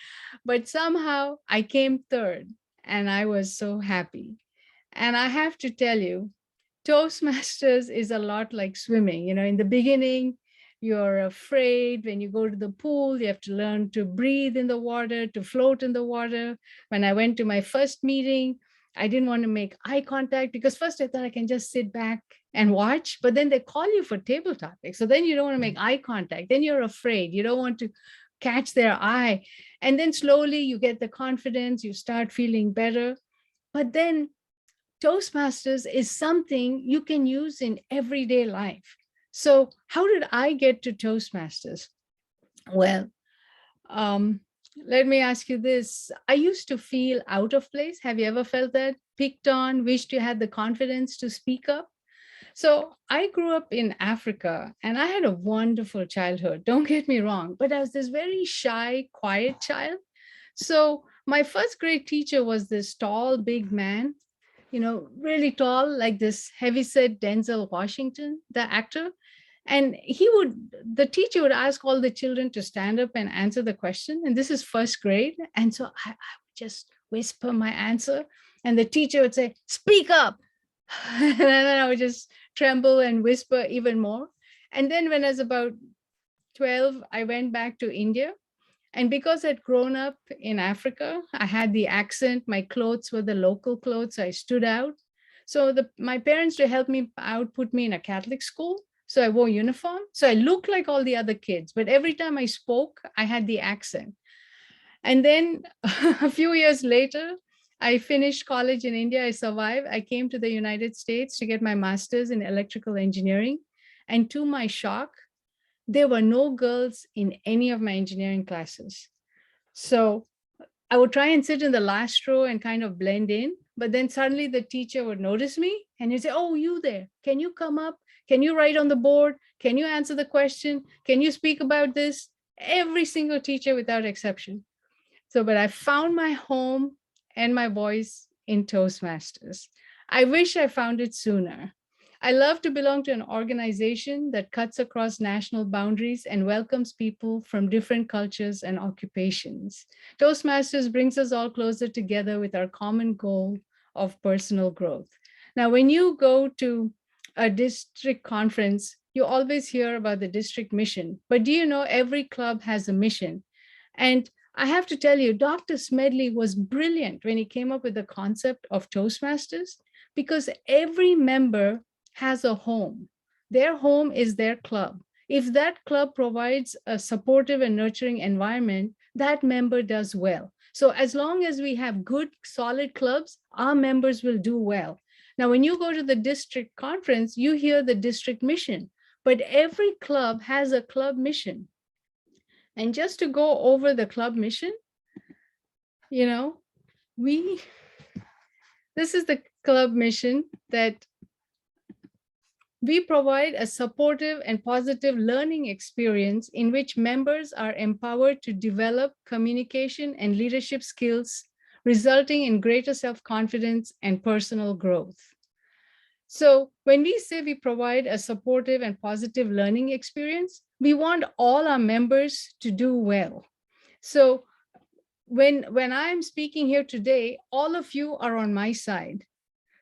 [SPEAKER 8] But somehow I came third and I was so happy. And I have to tell you, Toastmasters is a lot like swimming. You know, in the beginning, you're afraid. When you go to the pool, you have to learn to breathe in the water, to float in the water. When I went to my first meeting, I didn't want to make eye contact because first I thought I can just sit back and watch, but then they call you for table topics. So then you don't want to make eye contact. Then you're afraid. You don't want to catch their eye. And then slowly you get the confidence, you start feeling better. But then Toastmasters is something you can use in everyday life. So how did I get to Toastmasters? Well, let me ask you this. I used to feel out of place. Have you ever felt that? Picked on, wished you had the confidence to speak up? So I grew up in Africa and I had a wonderful childhood. Don't get me wrong, but I was this very shy, quiet child. So my first grade teacher was this tall, big man, you know, really tall, like this heavyset Denzel Washington, the actor. And the teacher would ask all the children to stand up and answer the question. And this is first grade. And so I would just whisper my answer. And the teacher would say, speak up. And then I would just tremble and whisper even more. And then when I was about 12, I went back to India. And because I'd grown up in Africa, I had the accent, my clothes were the local clothes, I stood out. So my parents, to help me out, put me in a Catholic school. So I wore uniform. So I looked like all the other kids, but every time I spoke, I had the accent. And then a few years later, I finished college in India. I survived. I came to the United States to get my master's in electrical engineering. And to my shock, there were no girls in any of my engineering classes. So I would try and sit in the last row and kind of blend in, but then suddenly the teacher would notice me and he'd say, oh, you there, can you come up? Can you write on the board? Can you answer the question? Can you speak about this? Every single teacher without exception. So, but I found my home and my voice in Toastmasters. I wish I found it sooner. I love to belong to an organization that cuts across national boundaries and welcomes people from different cultures and occupations. Toastmasters brings us all closer together with our common goal of personal growth. Now, when you go to a district conference, you always hear about the district mission, but do you know every club has a mission? And I have to tell you, Dr. Smedley was brilliant when he came up with the concept of Toastmasters, because every member has a home. Their home is their club. If that club provides a supportive and nurturing environment, that member does well. So as long as we have good, solid clubs, our members will do well. Now, when you go to the district conference, you hear the district mission, but every club has a club mission. And just to go over the club mission, you know, this is the club mission, that we provide a supportive and positive learning experience in which members are empowered to develop communication and leadership skills, resulting in greater self-confidence and personal growth. So when we say we provide a supportive and positive learning experience, we want all our members to do well. So when I'm speaking here today, all of you are on my side.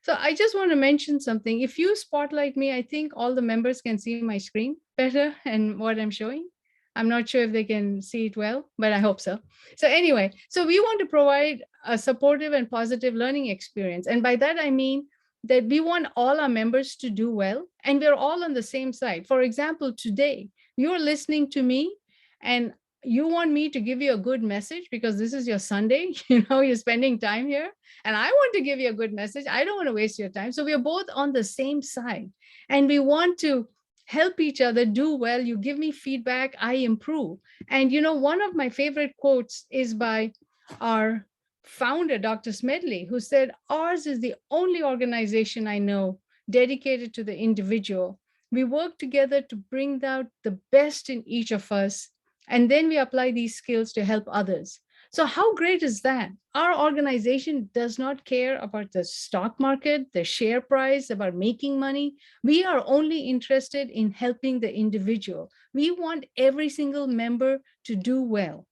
[SPEAKER 8] So I just want to mention something. If you spotlight me, I think all the members can see my screen better and what I'm showing. I'm not sure if they can see it well, but I hope so. So anyway, so we want to provide a supportive and positive learning experience. And by that, I mean that we want all our members to do well, and we're all on the same side. For example, today, you're listening to me and you want me to give you a good message because this is your Sunday, you're spending time here, and I want to give you a good message. I don't want to waste your time. So we're both on the same side, and we want to help each other do well. You give me feedback, I improve. And one of my favorite quotes is by our founder, Dr. Smedley, who said, "Ours is the only organization I know dedicated to the individual. We work together to bring out the best in each of us, and then we apply these skills to help others." So how great is that? Our organization does not care about the stock market, the share price, about making money. We are only interested in helping the individual. We want every single member to do well.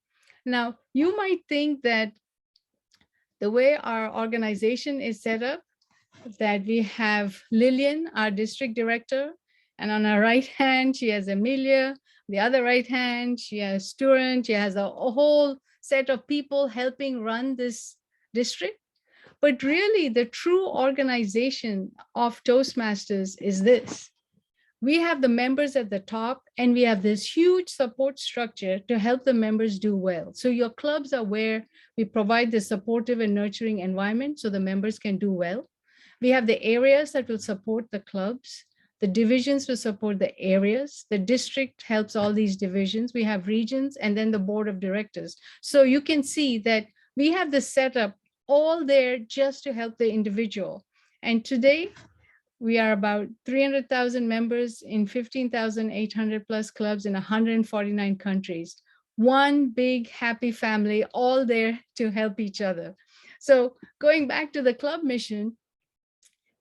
[SPEAKER 8] Now, you might think that the way our organization is set up, that we have Lillian, our district director, and on her right hand, she has Amelia. The other right hand, she has Stuart. She has a whole set of people helping run this district. But really, the true organization of Toastmasters is this. We have the members at the top, and we have this huge support structure to help the members do well. So your clubs are where we provide the supportive and nurturing environment so the members can do well. We have the areas that will support the clubs. The divisions will support the areas. The district helps all these divisions. We have regions and then the board of directors. So you can see that we have the setup all there just to help the individual. And today we are about 300,000 members in 15,800 plus clubs in 149 countries. One big happy family, all there to help each other. So going back to the club mission,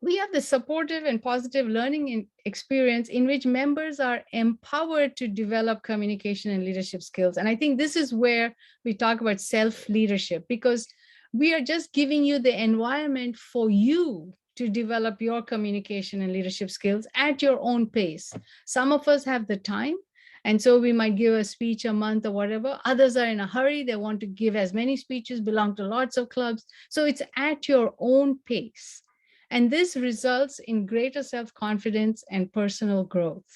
[SPEAKER 8] we have the supportive and positive learning experience in which members are empowered to develop communication and leadership skills. And I think this is where we talk about self-leadership, because we are just giving you the environment for you to develop your communication and leadership skills at your own pace. Some of us have the time, and so we might give a speech a month or whatever. Others are in a hurry. They want to give as many speeches, belong to lots of clubs. So it's at your own pace. And this results in greater self-confidence and personal growth.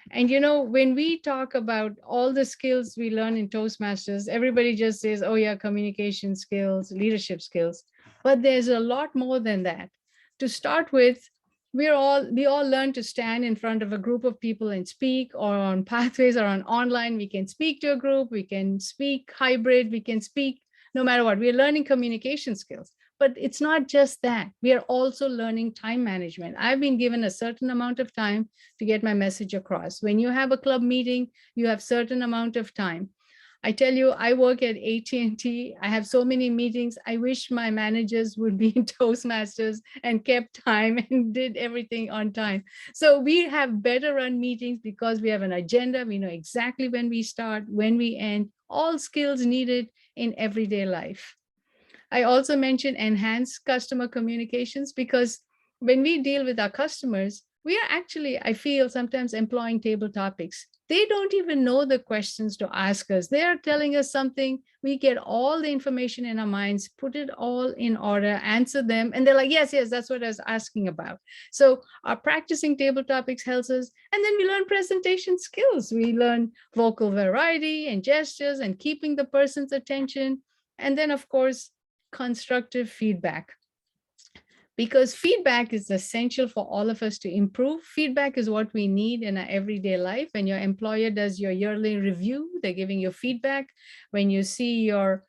[SPEAKER 8] And when we talk about all the skills we learn in Toastmasters, everybody just says, oh yeah, communication skills, leadership skills. But there's a lot more than that. To start with, we all learn to stand in front of a group of people and speak, or on Pathways or on online, we can speak to a group, we can speak hybrid, we can speak no matter what. We're learning communication skills. But it's not just that. We are also learning time management. I've been given a certain amount of time to get my message across. When you have a club meeting, you have a certain amount of time. I tell you, I work at AT&T. I have so many meetings. I wish my managers would be in Toastmasters and kept time and did everything on time. So we have better run meetings because we have an agenda. We know exactly when we start, when we end, all skills needed in everyday life. I also mentioned enhanced customer communications, because when we deal with our customers, we are actually, I feel, sometimes employing table topics. They don't even know the questions to ask us. They are telling us something. We get all the information in our minds, put it all in order, answer them. And they're like, yes, that's what I was asking about. So our practicing table topics helps us. And then we learn presentation skills. We learn vocal variety and gestures and keeping the person's attention. And then, of course, constructive feedback, because feedback is essential for all of us to improve. Feedback is what we need in our everyday life. When your employer does your yearly review, they're giving you feedback. When you see your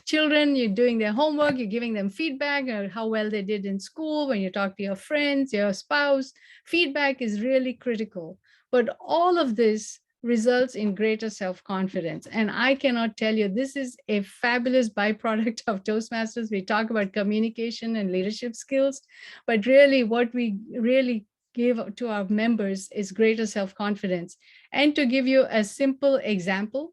[SPEAKER 8] children, you're doing their homework, you're giving them feedback on how well they did in school. When you talk to your friends, your spouse, feedback is really critical. But all of this results in greater self-confidence. And I cannot tell you, this is a fabulous byproduct of Toastmasters. We talk about communication and leadership skills, but really what we really give to our members is greater self-confidence. And to give you a simple example,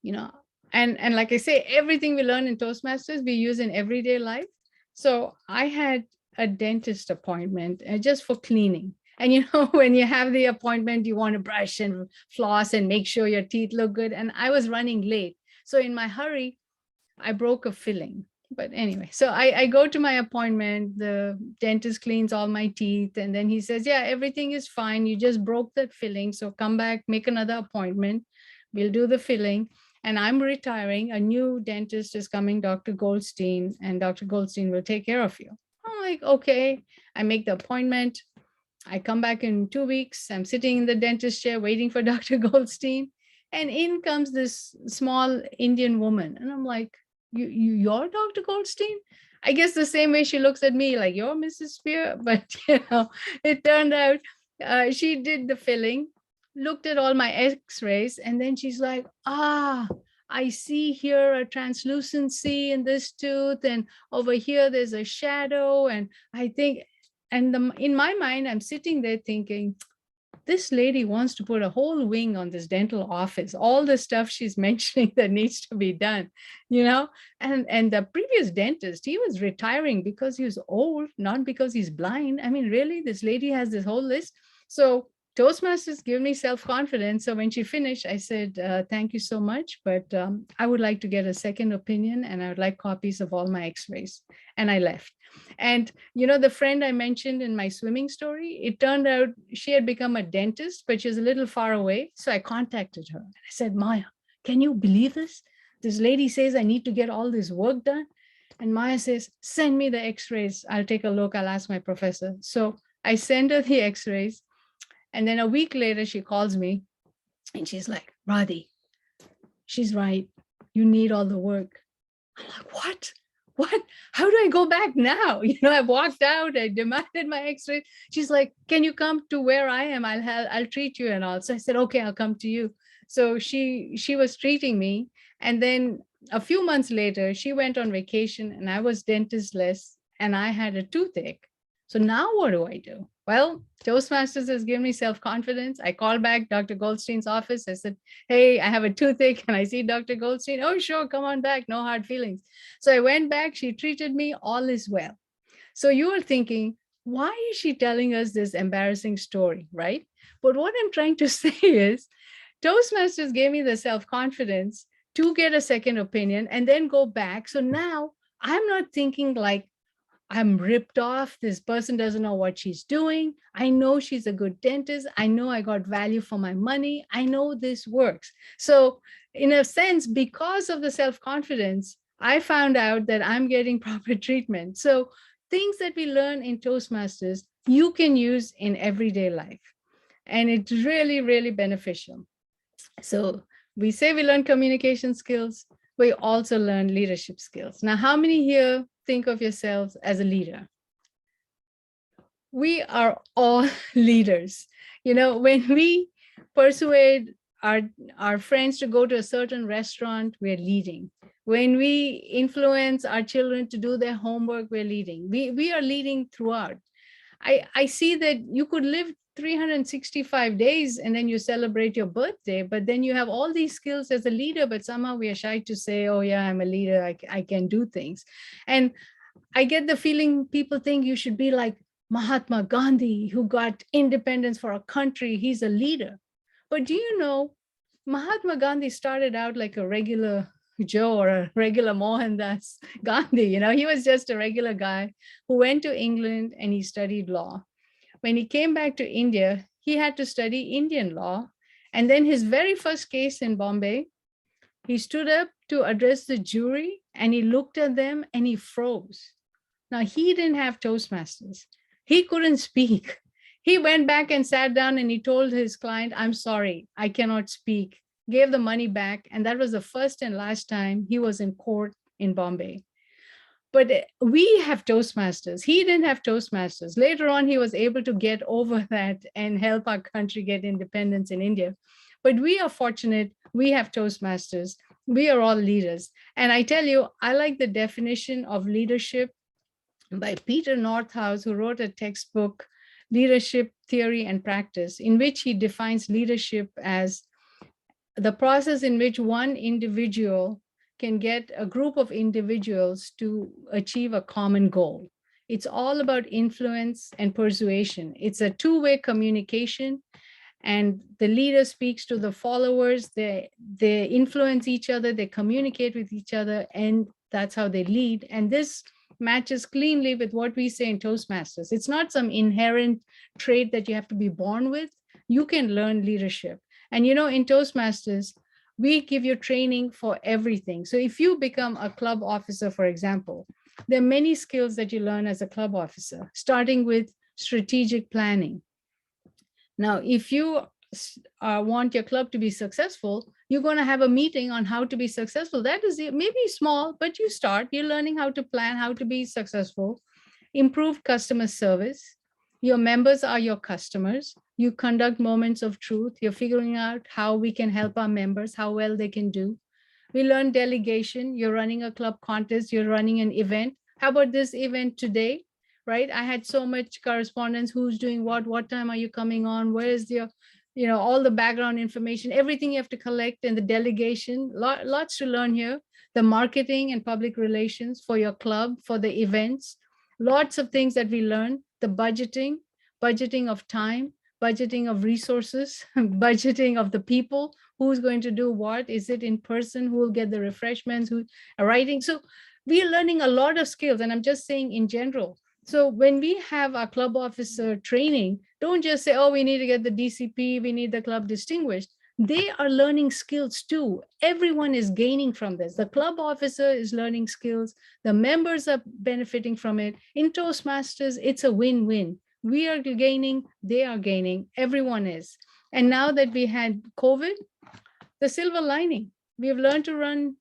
[SPEAKER 8] you know, and like I say, everything we learn in Toastmasters, we use in everyday life. So I had a dentist appointment just for cleaning. And you know, when you have the appointment, you want to brush and floss and make sure your teeth look good. And I was running late. So in my hurry, I broke a filling. But anyway, so I go to my appointment, the dentist cleans all my teeth, and then he says, yeah, everything is fine. You just broke that filling. So come back, make another appointment. We'll do the filling. And I'm retiring. A new dentist is coming, Dr. Goldstein, and Dr. Goldstein will take care of you. I'm like, okay. I make the appointment. I come back in 2 weeks. I'm sitting in the dentist chair waiting for Dr. Goldstein. And in comes this small Indian woman. And I'm like, you're Dr. Goldstein? I guess the same way she looks at me, like, you're Mrs. Spear. But, you know, it turned out she did the filling, looked at all my x-rays, and then she's like, I see here a translucency in this tooth, and over here there's a shadow. And I think, in my mind, I'm sitting there thinking, this lady wants to put a whole wing on this dental office, all the stuff she's mentioning that needs to be done, you know? And the previous dentist, he was retiring because he was old, not because he's blind. I mean, really, this lady has this whole list. So Toastmasters give me self-confidence. So when she finished, I said, thank you so much, but I would like to get a second opinion, and I would like copies of all my x-rays. And I left. And, you know, the friend I mentioned in my swimming story, it turned out she had become a dentist, but she was a little far away. So I contacted her. I said, Maya, can you believe this? This lady says I need to get all this work done. And Maya says, send me the x-rays. I'll take a look. I'll ask my professor. So I send her the x-rays. And then a week later, she calls me and she's like, Radhi, she's right. You need all the work. I'm like, what? What? How do I go back now? You know, I walked out, I demanded my x-ray. She's like, can you come to where I am? I'll treat you and all. So I said, okay, I'll come to you. So she was treating me. And then a few months later, she went on vacation and I was dentist-less and I had a toothache. So now what do I do? Well, Toastmasters has given me self-confidence. I called back Dr. Goldstein's office. I said, hey, I have a toothache. Can I see Dr. Goldstein? Oh, sure, come on back. No hard feelings. So I went back. She treated me. All is well. So you are thinking, why is she telling us this embarrassing story, right? But what I'm trying to say is Toastmasters gave me the self-confidence to get a second opinion and then go back. So now I'm not thinking like, I'm ripped off. This person doesn't know what she's doing. I know she's a good dentist. I know I got value for my money. I know this works. So in a sense, because of the self-confidence, I found out that I'm getting proper treatment. So things that we learn in Toastmasters, you can use in everyday life. And it's really, really beneficial. So we say we learn communication skills. We also learn leadership skills. Now, how many here think of yourselves as a leader? We are all leaders. You know, when we persuade our friends to go to a certain restaurant, we're leading. When we influence our children to do their homework, we're leading. We are leading throughout. I see that you could live 365 days and then you celebrate your birthday, but then you have all these skills as a leader, but somehow we are shy to say, oh yeah, I'm a leader, I can do things. And I get the feeling people think you should be like Mahatma Gandhi, who got independence for a country. He's a leader. But do you know, Mahatma Gandhi started out like a regular Joe or a regular Mohandas Gandhi. You know, he was just a regular guy who went to England and he studied law. When he came back to India, he had to study Indian law. And then his very first case in Bombay, he stood up to address the jury and he looked at them and he froze. Now, he didn't have Toastmasters. He couldn't speak. He went back and sat down and he told his client, I'm sorry, I cannot speak, gave the money back. And that was the first and last time he was in court in Bombay. But we have Toastmasters. He didn't have Toastmasters. Later on, he was able to get over that and help our country get independence in India. But we are fortunate. We have Toastmasters. We are all leaders. And I tell you, I like the definition of leadership by Peter Northouse, who wrote a textbook, Leadership Theory and Practice, in which he defines leadership as the process in which one individual can get a group of individuals to achieve a common goal. It's all about influence and persuasion. It's a two-way communication, and the leader speaks to the followers. They influence each other, they communicate with each other, and that's how they lead. And this matches cleanly with what we say in Toastmasters. It's not some inherent trait that you have to be born with. You can learn leadership. And in Toastmasters, we give you training for everything. So if you become a club officer, for example, there are many skills that you learn as a club officer, starting with strategic planning. Now, if you want your club to be successful, you're going to have a meeting on how to be successful. That is maybe small, but you're learning how to plan, how to be successful, improve customer service. Your members are your customers. You conduct moments of truth. You're figuring out how we can help our members, how well they can do. We learn delegation. You're running a club contest. You're running an event. How about this event today, right? I had so much correspondence. Who's doing what time are you coming on? Where is your, all the background information, everything you have to collect, and the delegation, lots to learn here. The marketing and public relations for your club, for the events, lots of things that we learn. The budgeting of time, budgeting of resources, budgeting of the people, who's going to do what, is it in person, who will get the refreshments, who are writing. So we are learning a lot of skills, and I'm just saying in general. So when we have our club officer training, don't just say, oh, we need to get the DCP, we need the club distinguished. They are learning skills too. Everyone is gaining from this. The club officer is learning skills. The members are benefiting from it. In Toastmasters, it's a win-win. We are gaining, they are gaining, everyone is. And now that we had COVID, the silver lining, we have learned to run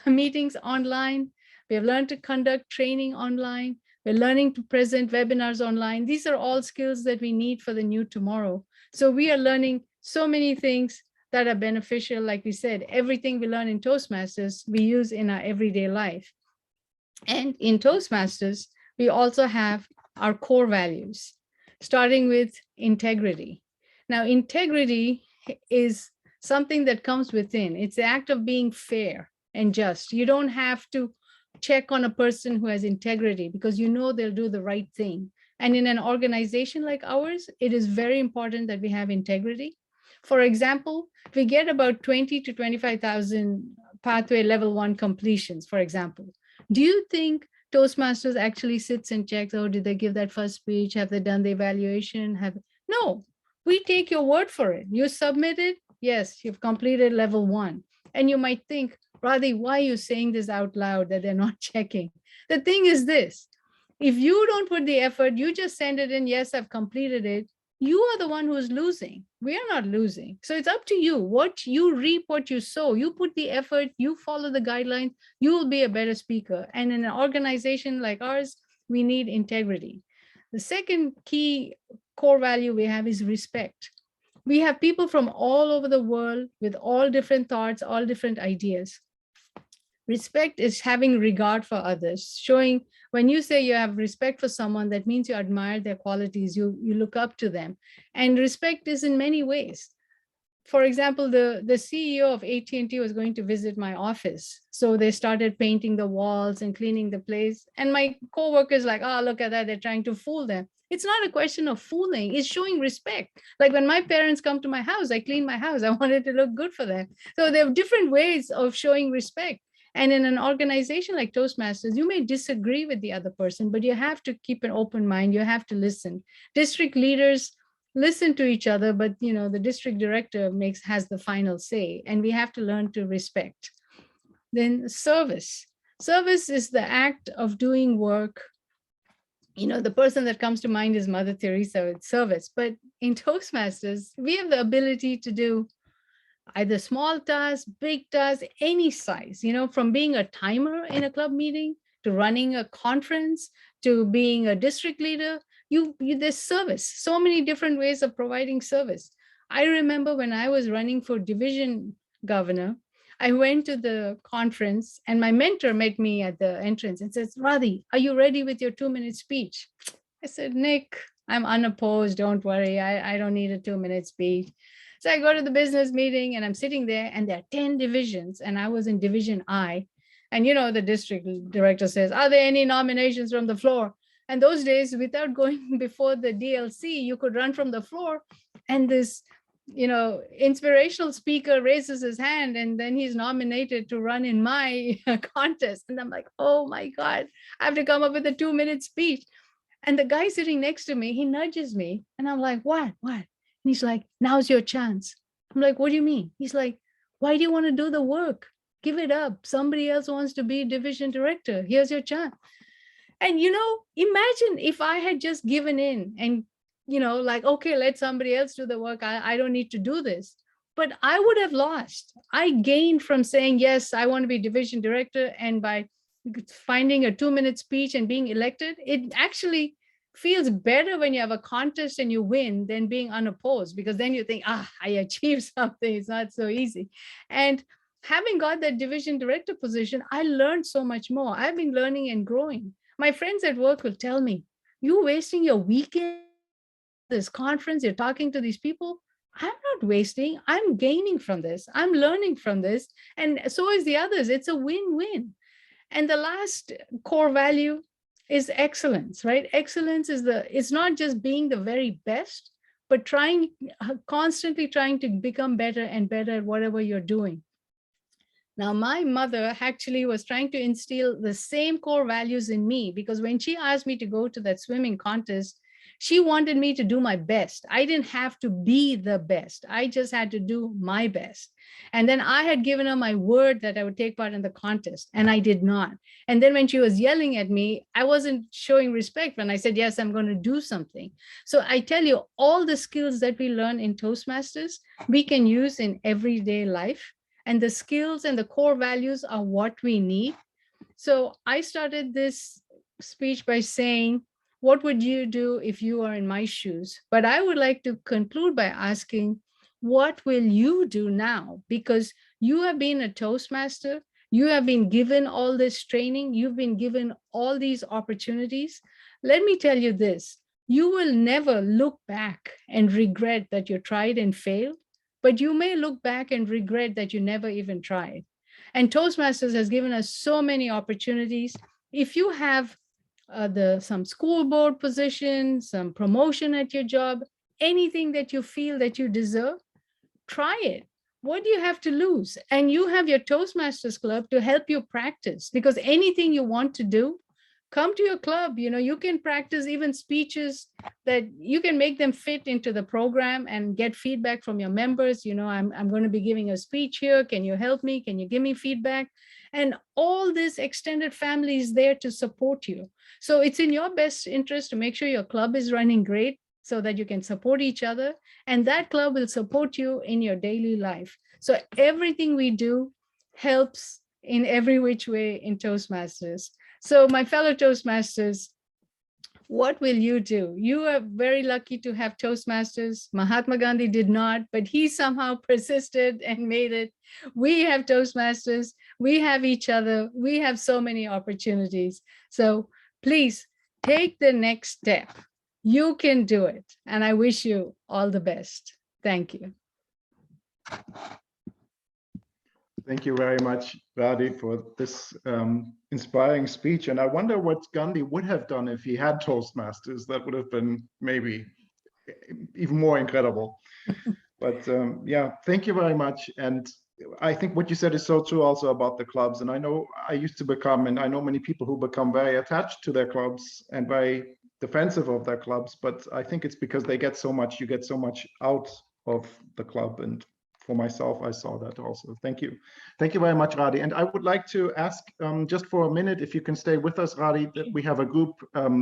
[SPEAKER 8] meetings online. We have learned to conduct training online. We're learning to present webinars online. These are all skills that we need for the new tomorrow. So we are learning so many things that are beneficial. Like we said, everything we learn in Toastmasters, we use in our everyday life. And in Toastmasters, we also have our core values, starting with integrity. Now, integrity is something that comes within. It's the act of being fair and just. You don't have to check on a person who has integrity because they'll do the right thing. And in an organization like ours, it is very important that we have integrity. For example, we get about 20 to 25,000 pathway level 1 completions, for example. Do you think Toastmasters actually sits and checks, oh, did they give that first speech? Have they done the evaluation? No, we take your word for it. You submit it. Yes, you've completed level 1. And you might think, Radhi, why are you saying this out loud that they're not checking? The thing is this, if you don't put the effort, you just send it in, yes, I've completed it. You are the one who's losing. We are not losing. So it's up to you. What you reap, what you sow. You put the effort, you follow the guidelines, you will be a better speaker. And in an organization like ours, we need integrity. The second key core value we have is respect. We have people from all over the world with all different thoughts, all different ideas. Respect is having regard for others, showing when you say you have respect for someone, that means you admire their qualities, you look up to them. And respect is in many ways. For example, the CEO of AT&T was going to visit my office. So they started painting the walls and cleaning the place. And my coworkers like, oh, look at that, they're trying to fool them. It's not a question of fooling, it's showing respect. Like when my parents come to my house, I clean my house. I want it to look good for them. So there are different ways of showing respect. And in an organization like Toastmasters, you may disagree with the other person, but you have to keep an open mind. You have to listen. District leaders listen to each other, but the district director has the final say, and we have to learn to respect. Then service. Service is the act of doing work. The person that comes to mind is Mother Teresa with service. But in Toastmasters, we have the ability to do either small tasks, big tasks, any size, from being a timer in a club meeting to running a conference, to being a district leader. There's service, so many different ways of providing service. I remember when I was running for division governor, I went to the conference and my mentor met me at the entrance and says, Radhi, are you ready with your 2-minute speech? I said, Nick, I'm unopposed, don't worry, I don't need a 2-minute speech. So I go to the business meeting and I'm sitting there and there are 10 divisions and I was in division I. And you know, the district director says, are there any nominations from the floor? And those days, without going before the DLC, you could run from the floor and this, you know, inspirational speaker raises his hand and then he's nominated to run in my contest. And I'm like, oh my God, I have to come up with a 2-minute speech. And the guy sitting next to me, he nudges me and I'm like, what? And he's like, now's your chance. I'm like, what do you mean? He's like, why do you want to do the work? Give it up. Somebody else wants to be division director. Here's your chance. And, you know, imagine if I had just given in and, you know, like, okay, let somebody else do the work. I don't need to do this. But I would have lost. I gained from saying, yes, I want to be division director. And by finding a 2-minute speech and being elected, it actually feels better when you have a contest and you win than being unopposed, because then you think, I achieved something. It's not so easy. And having got that division director position, I learned so much more. I've been learning and growing. My friends at work will tell me, you're wasting your weekend this conference, you're talking to these people. I'm not wasting, I'm gaining from this. I'm learning from this. And so is the others. It's a win-win. And the last core value is excellence, right? Excellence is it's not just being the very best, but constantly trying to become better and better at whatever you're doing. Now, my mother actually was trying to instill the same core values in me, because when she asked me to go to that swimming contest, she wanted me to do my best. I didn't have to be the best. I just had to do my best. And then I had given her my word that I would take part in the contest, and I did not. And then when she was yelling at me, I wasn't showing respect when I said, yes, I'm going to do something. So I tell you, all the skills that we learn in Toastmasters, we can use in everyday life. And the skills and the core values are what we need. So I started this speech by saying, what would you do if you are in my shoes? But I would like to conclude by asking, what will you do now? Because you have been a Toastmaster, you have been given all this training, you've been given all these opportunities. Let me tell you this, you will never look back and regret that you tried and failed, but you may look back and regret that you never even tried. And Toastmasters has given us so many opportunities. If you have some school board position, some promotion at your job, anything that you feel that you deserve, try it. What do you have to lose? And you have your Toastmasters club to help you practice, because anything you want to do, come to your club. You know, you can practice even speeches that you can make them fit into the program and get feedback from your members. You know, I'm going to be giving a speech here. Can you help me? Can you give me feedback? And all this extended family is there to support you. So it's in your best interest to make sure your club is running great so that you can support each other. And that club will support you in your daily life. So everything we do helps in every which way in Toastmasters. So my fellow Toastmasters, what will you do? You are very lucky to have Toastmasters. Mahatma Gandhi did not, but he somehow persisted and made it. We have Toastmasters, we have each other, we have so many opportunities. So please take the next step. You can do it. And I wish you all the best. Thank you.
[SPEAKER 2] Thank you very much, Radhi, for this inspiring speech. And I wonder what Gandhi would have done if he had Toastmasters. That would have been maybe even more incredible. But yeah, thank you very much. And I think what you said is so true also about the clubs. And I know I used to become, and I know many people who become very attached to their clubs and very defensive of their clubs. But I think it's because they get so much, you get so much out of the club. And for myself, I saw that also. Thank you. Thank you very much, Radhi. And I would like to ask just for a minute, if you can stay with us, Radhi, that we have a group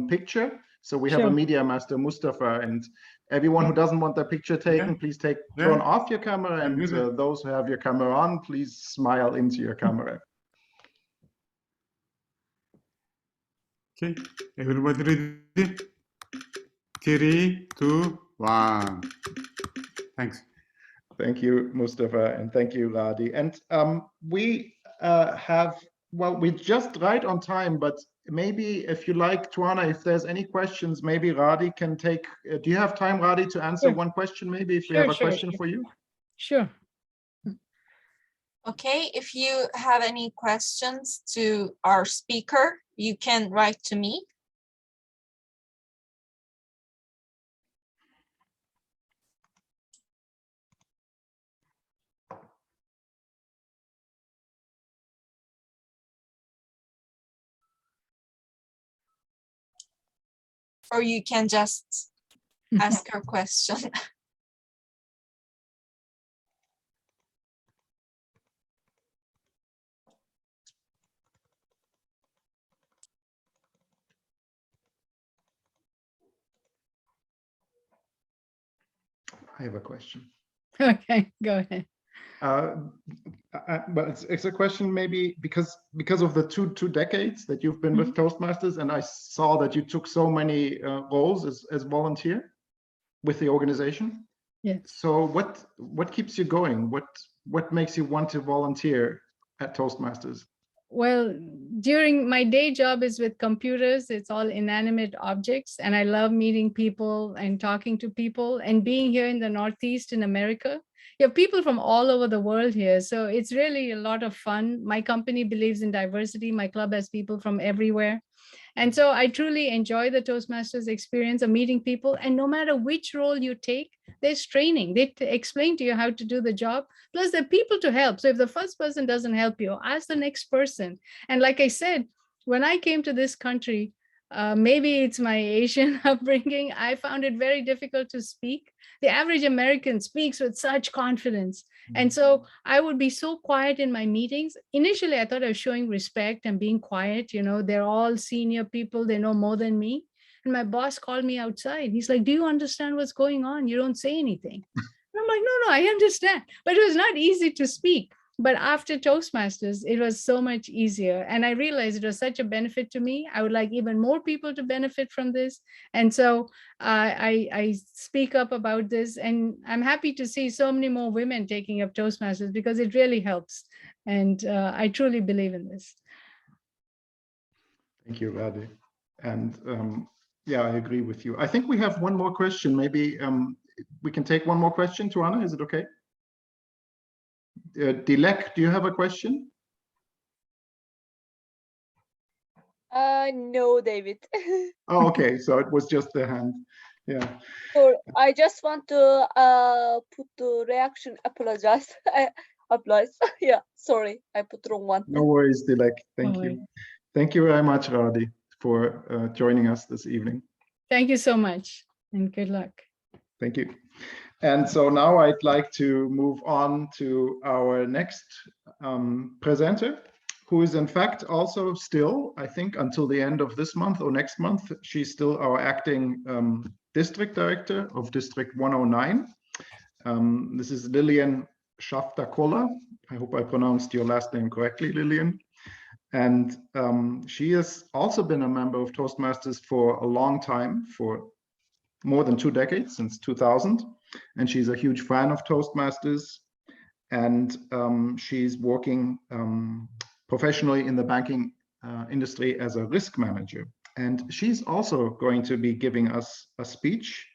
[SPEAKER 2] picture. So we have a media master, Mustafa, and everyone who doesn't want their picture taken, please turn off your camera. And those who have your camera on, please smile into your camera.
[SPEAKER 9] Okay, everybody ready? 3, 2, 1. Thanks.
[SPEAKER 2] Thank you, Mustafa, and thank you, Radhi. And we we're just right on time, but maybe if you like, Tuana, if there's any questions, maybe Radhi can take, do you have time, Radhi, to answer one question, maybe, if we have a question for you?
[SPEAKER 8] Sure.
[SPEAKER 3] Okay, if you have any questions to our speaker, you can write to me. Or you can just ask her question.
[SPEAKER 2] I have a question.
[SPEAKER 8] Okay, go ahead.
[SPEAKER 2] But it's a question maybe because of the two decades that you've been with Toastmasters, and I saw that you took so many roles as volunteer with the organization.
[SPEAKER 8] Yes.
[SPEAKER 2] So what keeps you going? What makes you want to volunteer at Toastmasters?
[SPEAKER 8] Well, during my day job is with computers, it's all inanimate objects, and I love meeting people and talking to people, and being here in the Northeast in America. You have people from all over the world here, so it's really a lot of fun. My company believes in diversity. My club has people from everywhere. And so I truly enjoy the Toastmasters experience of meeting people. And no matter which role you take, there's training. They explain to you how to do the job. Plus, there are people to help. So if the first person doesn't help you, ask the next person. And like I said, when I came to this country, maybe it's my Asian upbringing, I found it very difficult to speak. The average American speaks with such confidence. And so I would be so quiet in my meetings. Initially, I thought I was showing respect and being quiet. You know, they're all senior people. They know more than me. And my boss called me outside. He's like, do you understand what's going on? You don't say anything. And I'm like, no, I understand. But it was not easy to speak. But after Toastmasters, it was so much easier. And I realized it was such a benefit to me. I would like even more people to benefit from this. And so I speak up about this. And I'm happy to see so many more women taking up Toastmasters because it really helps. And I truly believe in this.
[SPEAKER 2] Thank you, Radhi. And yeah, I agree with you. I think we have one more question. Maybe we can take one more question, Tuana. Is it okay? Dilek, do you have a question?
[SPEAKER 7] No, David.
[SPEAKER 2] Oh, okay. So it was just the hand. Yeah.
[SPEAKER 7] So I just want to put the reaction, apologize. Apologize. Yeah, sorry, I put the wrong one.
[SPEAKER 2] No worries, Dilek. Thank you. Thank you very much, Radhi, for joining us this evening.
[SPEAKER 8] Thank you so much, and good luck.
[SPEAKER 2] Thank you. And so now I'd like to move on to our next presenter, who is in fact also still, I think, until the end of this month or next month, she's still our acting district director of District 109. This is Lilian Shaftakola. I hope I pronounced your last name correctly, Lilian. And she has also been a member of Toastmasters for a long time, for more than 2 decades, since 2000. And she's a huge fan of Toastmasters. And she's working professionally in the banking industry as a risk manager. And she's also going to be giving us a speech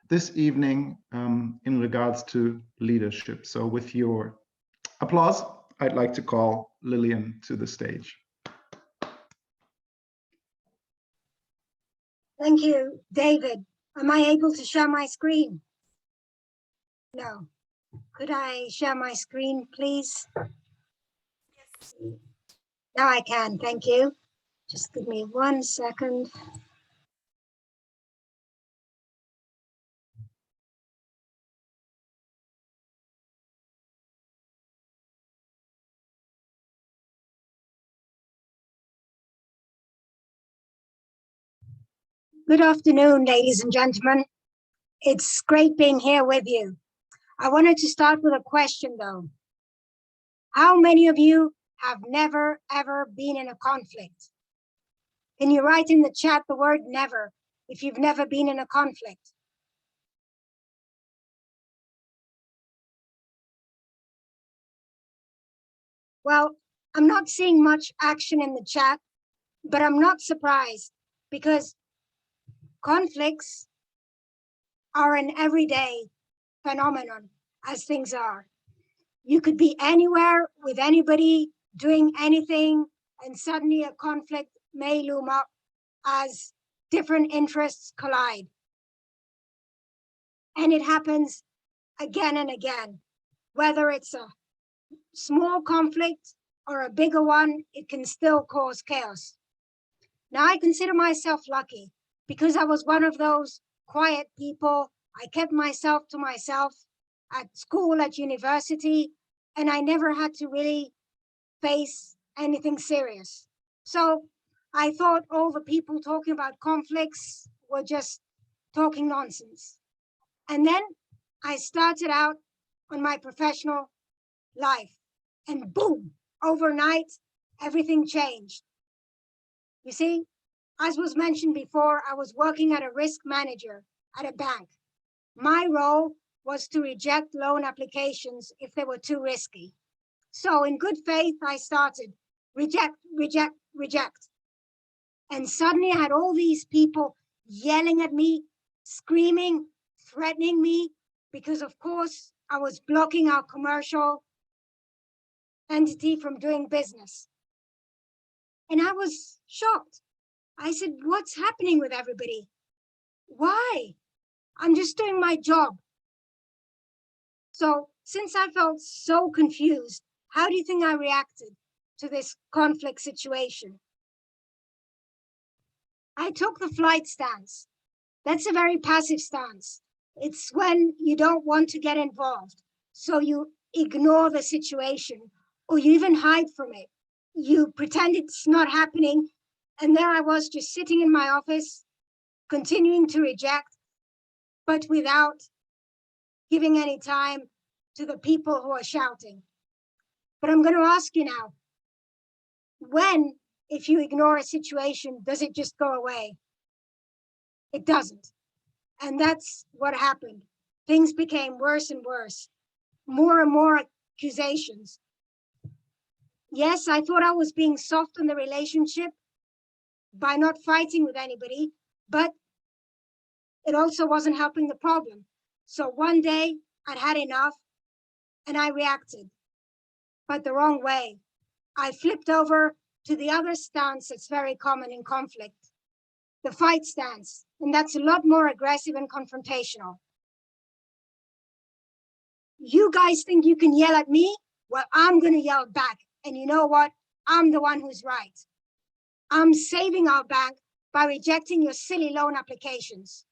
[SPEAKER 2] this evening in regards to leadership. So with your applause, I'd like to call Lilian to the stage.
[SPEAKER 10] Thank you, David. Am I able to share my screen? No. Could I share my screen, please? Yes. Now I can, thank you. Just give me 1 second. Good afternoon, ladies and gentlemen. It's great being here with you. I wanted to start with a question, though. How many of you have never, ever been in a conflict? Can you write in the chat the word never if you've never been in a conflict? Well, I'm not seeing much action in the chat, but I'm not surprised because conflicts are an everyday phenomenon as things are. You could be anywhere with anybody doing anything, and suddenly a conflict may loom up as different interests collide. And it happens again and again. Whether it's a small conflict or a bigger one, it can still cause chaos. Now, I consider myself lucky because I was one of those quiet people. I kept myself to myself at school, at university, and I never had to really face anything serious. So I thought all the people talking about conflicts were just talking nonsense. And then I started out on my professional life, and boom, overnight, everything changed. You see, as was mentioned before, I was working as a risk manager at a bank. My role was to reject loan applications if they were too risky. So in good faith, I started reject, reject, reject. And suddenly I had all these people yelling at me, screaming, threatening me, because of course I was blocking our commercial entity from doing business. And I was shocked. I said, what's happening with everybody? Why? I'm just doing my job. So since I felt so confused, how do you think I reacted to this conflict situation? I took the flight stance. That's a very passive stance. It's when you don't want to get involved. So you ignore the situation or you even hide from it. You pretend it's not happening. And there I was just sitting in my office, continuing to reject, but without giving any time to the people who are shouting. But I'm going to ask you now, when, if you ignore a situation, does it just go away? It doesn't. And that's what happened. Things became worse and worse, more and more accusations. Yes, I thought I was being soft in the relationship by not fighting with anybody, but it also wasn't helping the problem. So one day I'd had enough and I reacted, but the wrong way. I flipped over to the other stance that's very common in conflict, the fight stance, and that's a lot more aggressive and confrontational. You guys think you can yell at me? Well, I'm going to yell back. And you know what? I'm the one who's right. I'm saving our bank by rejecting your silly loan applications.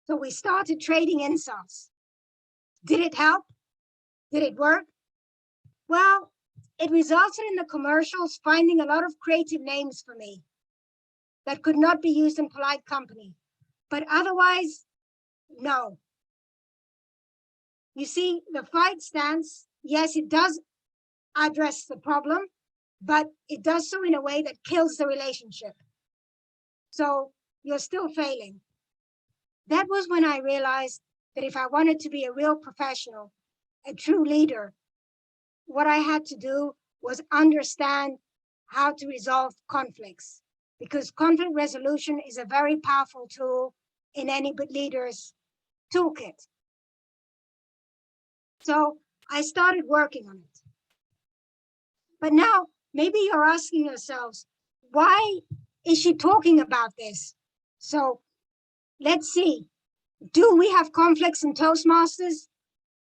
[SPEAKER 10] So we started trading insults. Did it help? Did it work? Well, it resulted in the commercials finding a lot of creative names for me that could not be used in polite company. But otherwise, no. You see, the fight stance, yes, it does address the problem, but it does so in a way that kills the relationship. So you're still failing. That was when I realized that if I wanted to be a real professional, a true leader, what I had to do was understand how to resolve conflicts, because conflict resolution is a very powerful tool in any leader's toolkit. So I started working on it. But now maybe you're asking yourselves, why is she talking about this? So let's see, do we have conflicts in Toastmasters?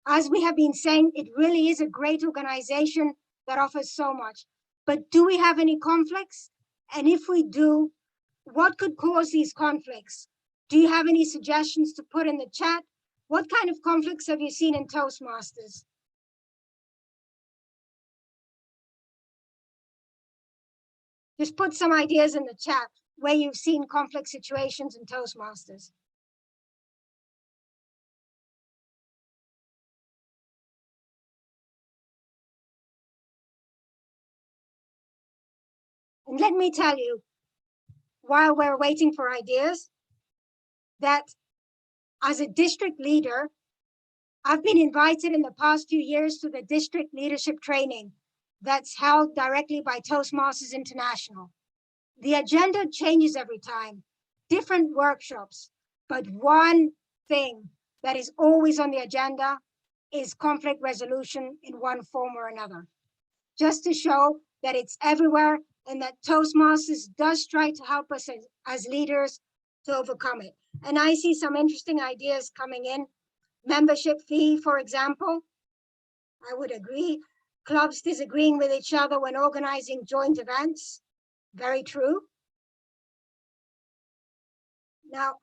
[SPEAKER 10] As we have been saying, it really is a great organization that offers so much. But do we have any conflicts? And if we do, what could cause these conflicts? Do you have any suggestions to put in the chat? What kind of conflicts have you seen in Toastmasters? Just put some ideas in the chat where you've seen conflict situations in Toastmasters. And let me tell you, while we're waiting for ideas, that as a district leader, I've been invited in the past few years to the district leadership training that's held directly by Toastmasters International. The agenda changes every time, different workshops, but one thing that is always on the agenda is conflict resolution in one form or another. Just to show that it's everywhere and that Toastmasters does try to help us as leaders to overcome it. And I see some interesting ideas coming in. Membership fee, for example, I would agree. Clubs disagreeing with each other when organizing joint events, very true. Now,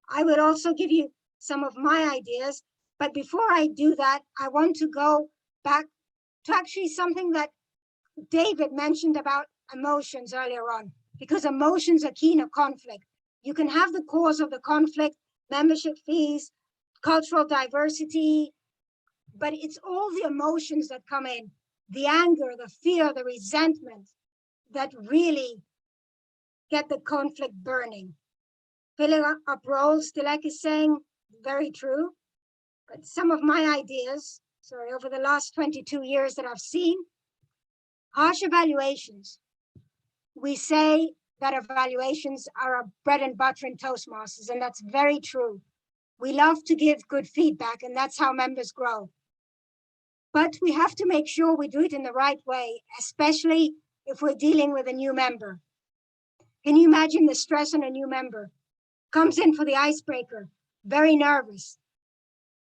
[SPEAKER 10] I would also give you some of my ideas, but before I do that, I want to go back to actually something that David mentioned about emotions earlier on, because emotions are key in a conflict. You can have the cause of the conflict, membership fees, cultural diversity, but it's all the emotions that come in, the anger, the fear, the resentment that really get the conflict burning. Filling up roles, Dilek is saying, very true. But some of my ideas, over the last 22 years that I've seen, harsh evaluations. We say that evaluations are our bread and butter in Toastmasters, and that's very true. We love to give good feedback, and that's how members grow. But we have to make sure we do it in the right way, especially if we're dealing with a new member. Can you imagine the stress on a new member? Comes in for the icebreaker, very nervous.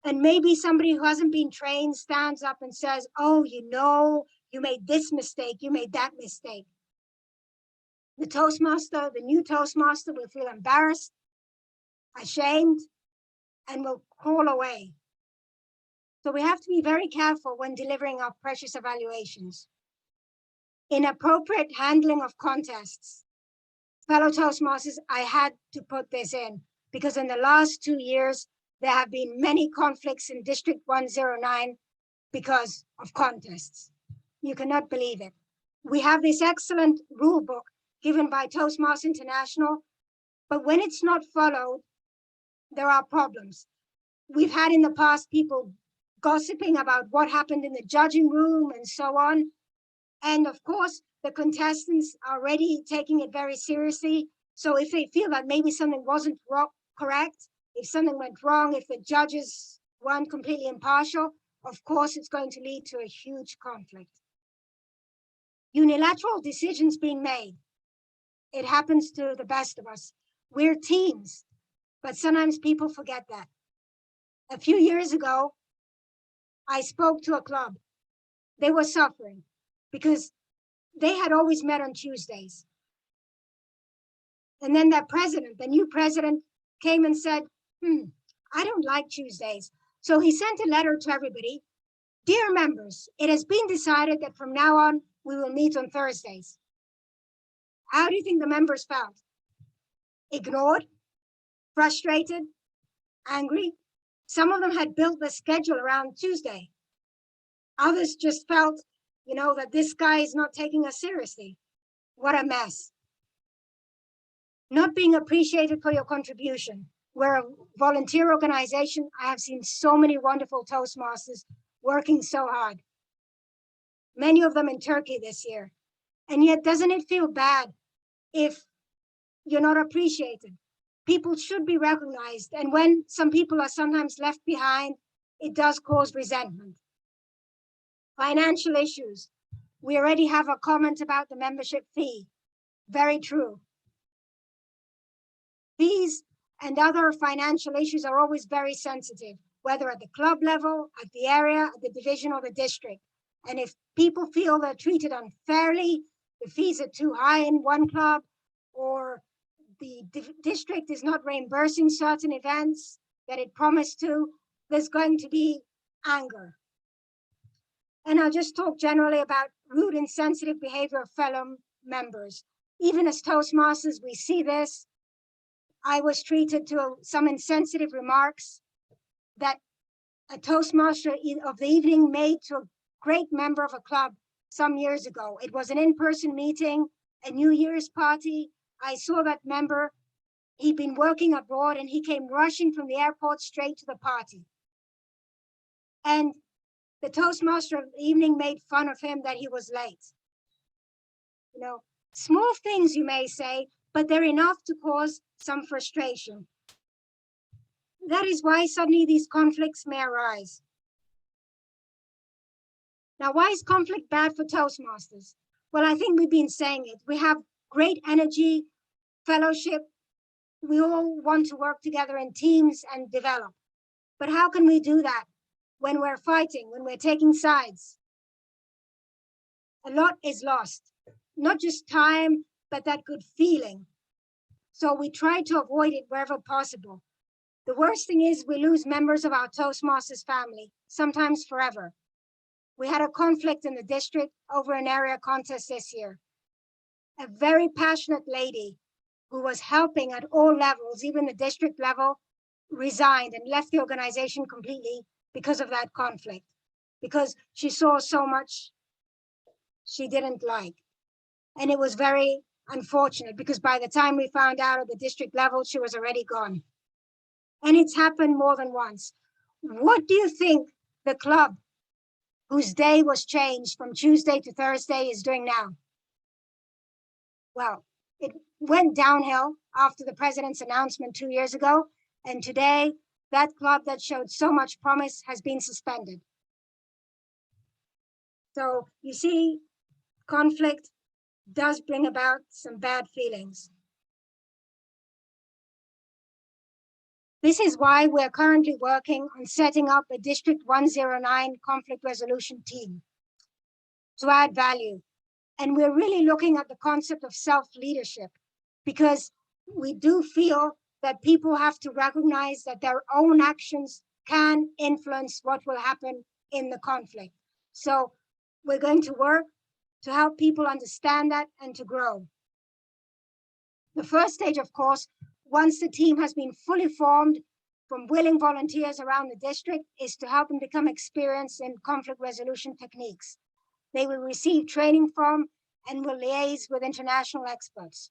[SPEAKER 10] And maybe somebody who hasn't been trained stands up and says, oh, you know, you made this mistake, you made that mistake. The Toastmaster, the new Toastmaster will feel embarrassed, ashamed, and will crawl away. So we have to be very careful when delivering our precious evaluations. Inappropriate handling of contests. Fellow Toastmasters, I had to put this in because in the last 2 years, there have been many conflicts in District 109 because of contests. You cannot believe it. We have this excellent rule book given by Toastmasters International, but when it's not followed, there are problems. We've had in the past people gossiping about what happened in the judging room and so on. And of course, the contestants are already taking it very seriously. So if they feel that maybe something wasn't correct, if something went wrong, if the judges weren't completely impartial, of course, it's going to lead to a huge conflict. Unilateral decisions being made. It happens to the best of us. We're teams, but sometimes people forget that. A few years ago, I spoke to a club. They were suffering because they had always met on Tuesdays. And then their president, the new president, came and said, I don't like Tuesdays. So he sent a letter to everybody. Dear members, it has been decided that from now on, we will meet on Thursdays. How do you think the members felt? Ignored, frustrated, angry. Some of them had built the schedule around Tuesday. Others just felt, that this guy is not taking us seriously. What a mess. Not being appreciated for your contribution. We're a volunteer organization. I have seen so many wonderful Toastmasters working so hard. Many of them in Turkey this year. And yet, doesn't it feel bad if you're not appreciated? People should be recognized. And when some people are sometimes left behind, it does cause resentment. Financial issues. We already have a comment about the membership fee. Very true. Fees and other financial issues are always very sensitive, whether at the club level, at the area, at the division, or the district. And if people feel they're treated unfairly, the fees are too high in one club, or the district is not reimbursing certain events that it promised to, there's going to be anger. And I'll just talk generally about rude, insensitive behavior of fellow members. Even as Toastmasters, we see this. I was treated to some insensitive remarks that a Toastmaster of the evening made to a great member of a club some years ago. It was an in-person meeting. a New Year's party. I saw that member, he'd been working abroad and he came rushing from the airport straight to the party. And the Toastmaster of the evening made fun of him that he was late. You know, small things you may say, but they're enough to cause some frustration. That is why suddenly these conflicts may arise. Now, why is conflict bad for Toastmasters? Well, I think we've been saying it. We have great energy, fellowship. We all want to work together in teams and develop. But how can we do that when we're fighting, when we're taking sides? A lot is lost, not just time, but that good feeling. So we try to avoid it wherever possible. The worst thing is we lose members of our Toastmasters family, sometimes forever. We had a conflict in the district over an area contest this year. A very passionate lady who was helping at all levels, even the district level, resigned and left the organization completely because of that conflict, because she saw so much she didn't like. And it was very unfortunate because by the time we found out at the district level, she was already gone. And it's happened more than once. What do you think the club, whose day was changed from Tuesday to Thursday, is doing now? Well, it went downhill after the president's announcement 2 years ago. And today, that club that showed so much promise has been suspended. So you see, conflict does bring about some bad feelings. This is why we're currently working on setting up a District 109 conflict resolution team to add value. And we're really looking at the concept of self-leadership because we do feel that people have to recognize that their own actions can influence what will happen in the conflict. So we're going to work to help people understand that and to grow. The first stage, of course, once the team has been fully formed from willing volunteers around the district, is to help them become experienced in conflict resolution techniques. They will receive training from and will liaise with international experts.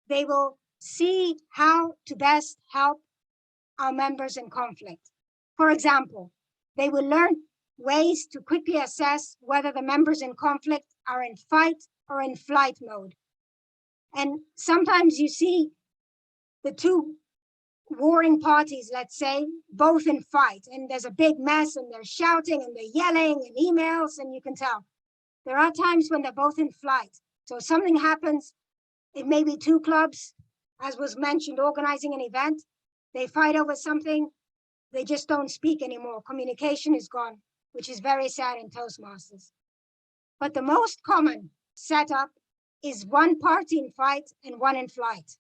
[SPEAKER 10] They will see how to best help our members in conflict. For example, they will learn ways to quickly assess whether the members in conflict are in fight or in flight mode. And sometimes you see the two warring parties, let's say, both in fight, and there's a big mess and they're shouting and they're yelling and emails, and you can tell. There are times when they're both in flight. So if something happens, it may be two clubs, as was mentioned, organizing an event, they fight over something, they just don't speak anymore. Communication is gone, which is very sad in Toastmasters. But the most common setup is one party in fight and one in flight.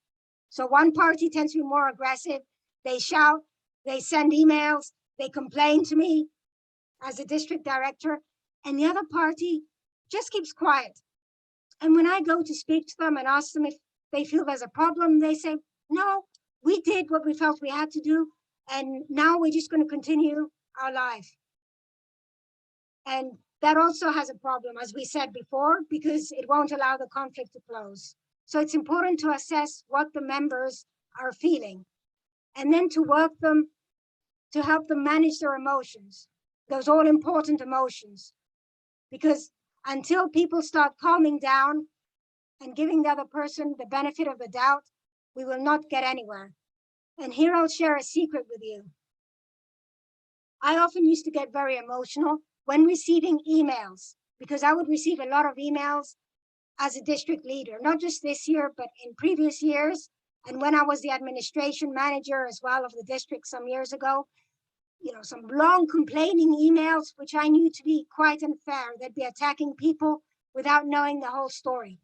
[SPEAKER 10] So one party tends to be more aggressive. They shout, they send emails, they complain to me as a district director, and the other party just keeps quiet. And when I go to speak to them and ask them if they feel there's a problem, they say, no, we did what we felt we had to do, and now we're just going to continue our life. And that also has a problem, as we said before, because it won't allow the conflict to close. So it's important to assess what the members are feeling and then to work them to help them manage their emotions, those all important emotions. Because until people start calming down and giving the other person the benefit of the doubt, we will not get anywhere. And here I'll share a secret with you. I often used to get very emotional when receiving emails, because I would receive a lot of emails as a district leader, not just this year, but in previous years. And when I was the administration manager as well of the district some years ago, you know, some long complaining emails, which I knew to be quite unfair. They'd be attacking people without knowing the whole story.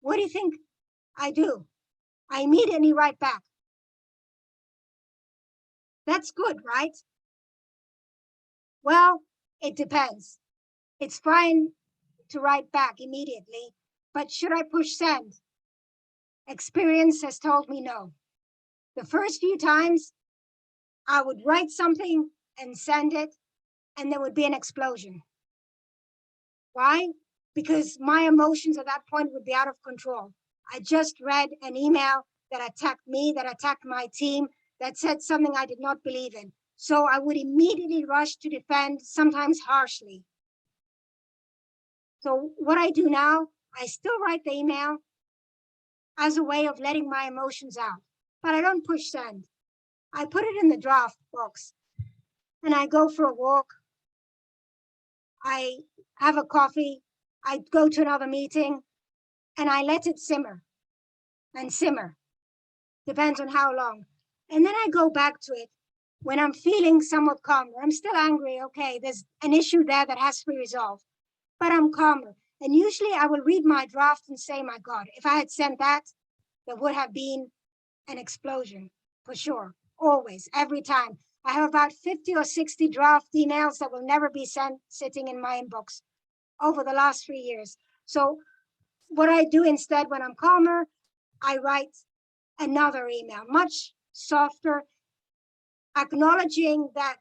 [SPEAKER 10] What do you think I do? I immediately write back. That's good, right? Well, it depends. It's fine to write back immediately, but should I push send? Experience has told me no. The first few times I would write something and send it, and there would be an explosion. Why? Because my emotions at that point would be out of control. I just read an email that attacked me, that attacked my team, that said something I did not believe in. So I would immediately rush to defend, sometimes harshly. So what I do now, I still write the email as a way of letting my emotions out, but I don't push send. I put it in the draft box and I go for a walk. I have a coffee. I go to another meeting and I let it simmer and simmer. Depends on how long. And then I go back to it when I'm feeling somewhat calmer. I'm still angry. Okay, there's an issue there that has to be resolved, but I'm calmer. And usually I will read my draft and say, my God, if I had sent that, there would have been an explosion for sure. Always, every time. I have about 50 or 60 draft emails that will never be sent sitting in my inbox over the last 3 years. So what I do instead when I'm calmer, I write another email, much softer, acknowledging that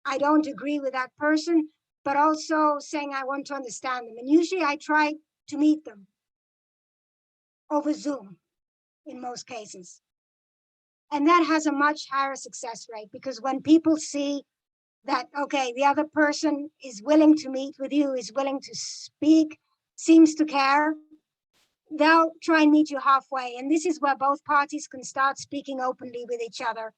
[SPEAKER 10] I don't agree with that person, but also saying I want to understand them. And usually I try to meet them over Zoom in most cases. And that has a much higher success rate because when people see that, okay, the other person is willing to meet with you, is willing to speak, seems to care, they'll try and meet you halfway. And this is where both parties can start speaking openly with each other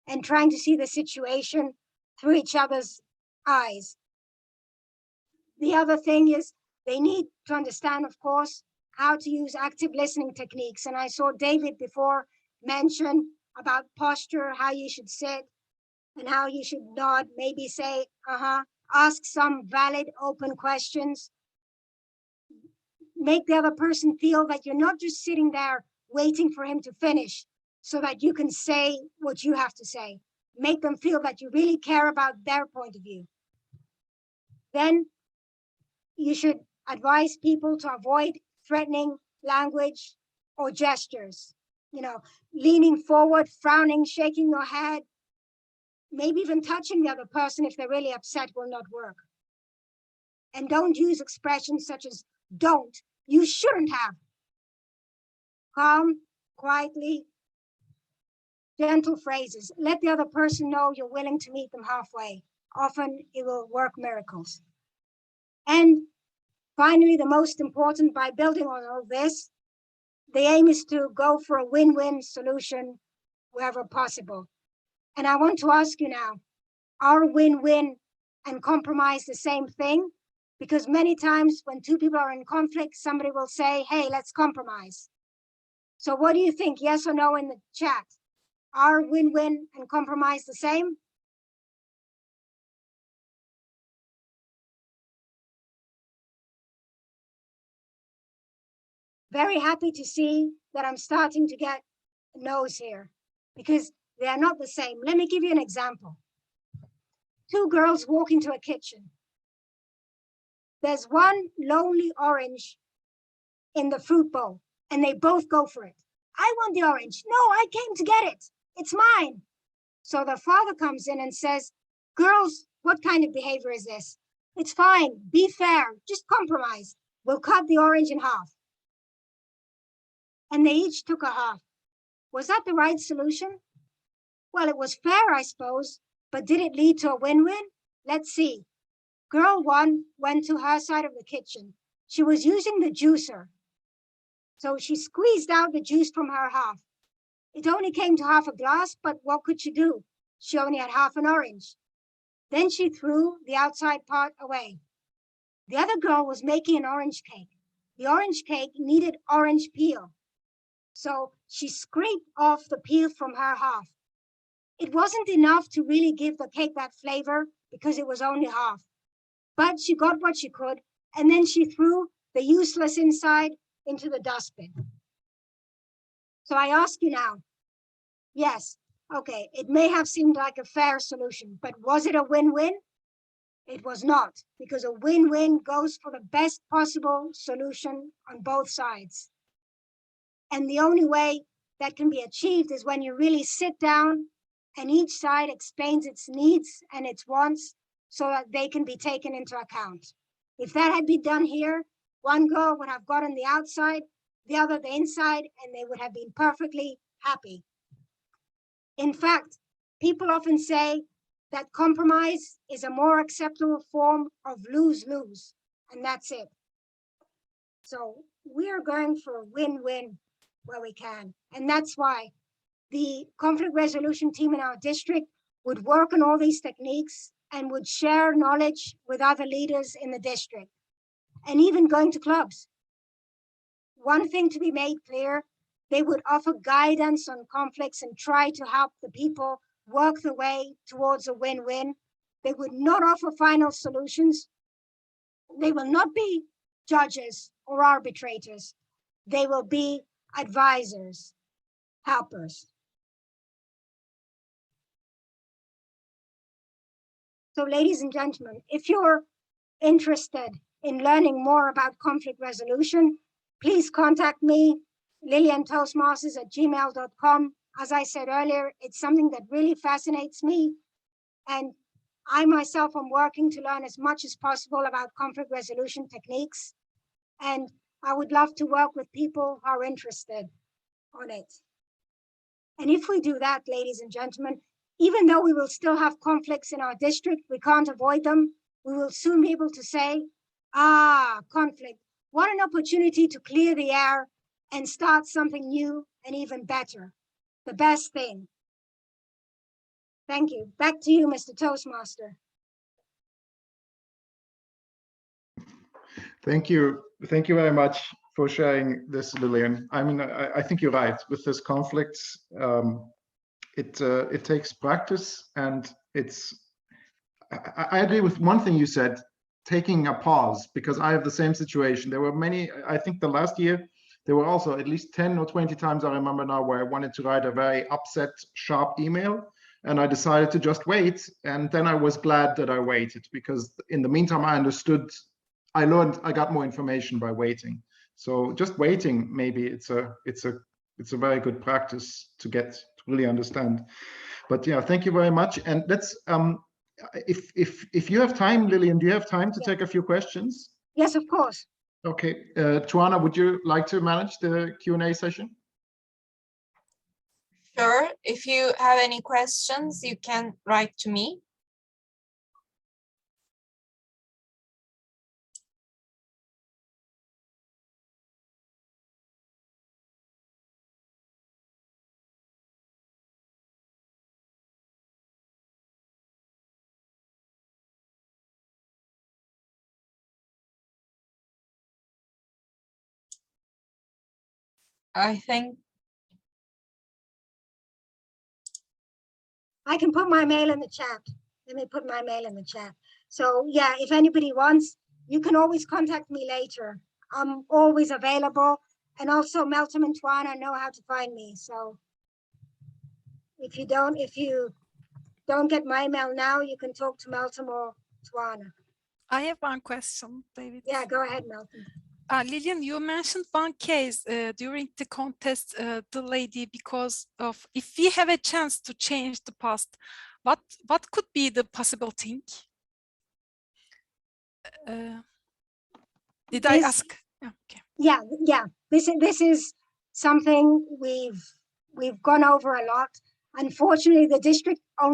[SPEAKER 10] and trying to see the situation through each other's eyes. The other thing is they need to understand, of course, how to use active listening techniques. And I saw David before mention about posture, how you should sit and how you should nod, maybe say, ask some valid open questions. Make the other person feel that you're not just sitting there waiting for him to finish so that you can say what you have to say. Make them feel that you really care about their point of view. Then you should advise people to avoid threatening language or gestures. Leaning forward, frowning, shaking your head, maybe even touching the other person if they're really upset will not work. And don't use expressions such as don't, you shouldn't have. Calm, quietly, gentle phrases. Let the other person know you're willing to meet them halfway. Often it will work miracles. And finally, the most important, by building on all this, the aim is to go for a win-win solution wherever possible. And I want to ask you now, are win-win and compromise the same thing? Because many times when two people are in conflict, somebody will say, hey, let's compromise. So what do you think? Yes or no in the chat? Are win-win and compromise the same? Very happy to see that I'm starting to get no's here because they are not the same. Let me give you an example. Two girls walk into a kitchen. There's one lonely orange in the fruit bowl and they both go for it. I want the orange. No, I came to get it. It's mine. So the father comes in and says, girls, what kind of behavior is this? It's fine. Be fair. Just compromise. We'll cut the orange in half. And they each took a half. Was that the right solution? Well, it was fair, I suppose, but did it lead to a win-win? Let's see. Girl one went to her side of the kitchen. She was using the juicer. So she squeezed out the juice from her half. It only came to half a glass, but what could she do? She only had half an orange. Then she threw the outside part away. The other girl was making an orange cake. The orange cake needed orange peel. So she scraped off the peel from her half. It wasn't enough to really give the cake that flavor because it was only half. But she got what she could, and then she threw the useless inside into the dustbin. So I ask you now, yes, okay, it may have seemed like a fair solution, but was it a win-win? It was not, because a win-win goes for the best possible solution on both sides. And the only way that can be achieved is when you really sit down and each side explains its needs and its wants so that they can be taken into account. If that had been done here, one girl would have gotten the outside, the other the inside, and they would have been perfectly happy. In fact, people often say that compromise is a more acceptable form of lose-lose, and that's it. So we're going for a win-win where we can. And that's why the conflict resolution team in our district would work on all these techniques and would share knowledge with other leaders in the district, and even going to clubs. One thing to be made clear, they would offer guidance on conflicts and try to help the people work the way towards a win-win. They would not offer final solutions. They will not be judges or arbitrators. They will be advisors, helpers. So ladies and gentlemen, if you're interested in learning more about conflict resolution, please contact me, liliantoastmasters@gmail.com. As I said earlier, it's something that really fascinates me. And I myself am working to learn as much as possible about conflict resolution techniques. And I would love to work with people who are interested on it. And if we do that, ladies and gentlemen, even though we will still have conflicts in our district, we can't avoid them. We will soon be able to say, conflict, what an opportunity to clear the air and start something new and even better. The best thing. Thank you. Back to you, Mr. Toastmaster.
[SPEAKER 2] Thank you. Thank you very much for sharing this, Lilian. I mean, I think you're right. With this conflict, it takes practice, and I agree with one thing you said, taking a pause, because I have the same situation. There were many, I think the last year, there were also at least 10 or 20 times, I remember now, where I wanted to write a very upset, sharp email, and I decided to just wait. And then I was glad that I waited, because in the meantime, I understood, I learned, I got more information by waiting. So just waiting, maybe it's a very good practice to get to really understand. But yeah, thank you very much. And let's, if you have time, Lilian, do you have time to take a few questions?
[SPEAKER 10] Yes, of course.
[SPEAKER 2] Okay, Jana, would you like to manage the Q&A session?
[SPEAKER 3] Sure. If you have any questions, you can write to me. I think
[SPEAKER 10] I can put my mail in the chat. Let me put my mail in the chat. So yeah, if anybody wants, you can always contact me later. I'm always available. And also Meltem and Twana know how to find me. So if you don't get my mail now, you can talk to Meltem or Twana.
[SPEAKER 5] I have one question, David.
[SPEAKER 10] Yeah, go ahead, Meltem.
[SPEAKER 5] Lilian, you mentioned one case during the contest, the lady, because of, if we have a chance to change the past, what could be the possible thing? Did I ask? Yeah, okay.
[SPEAKER 10] Yeah. This is something we've gone over a lot. Unfortunately, the district only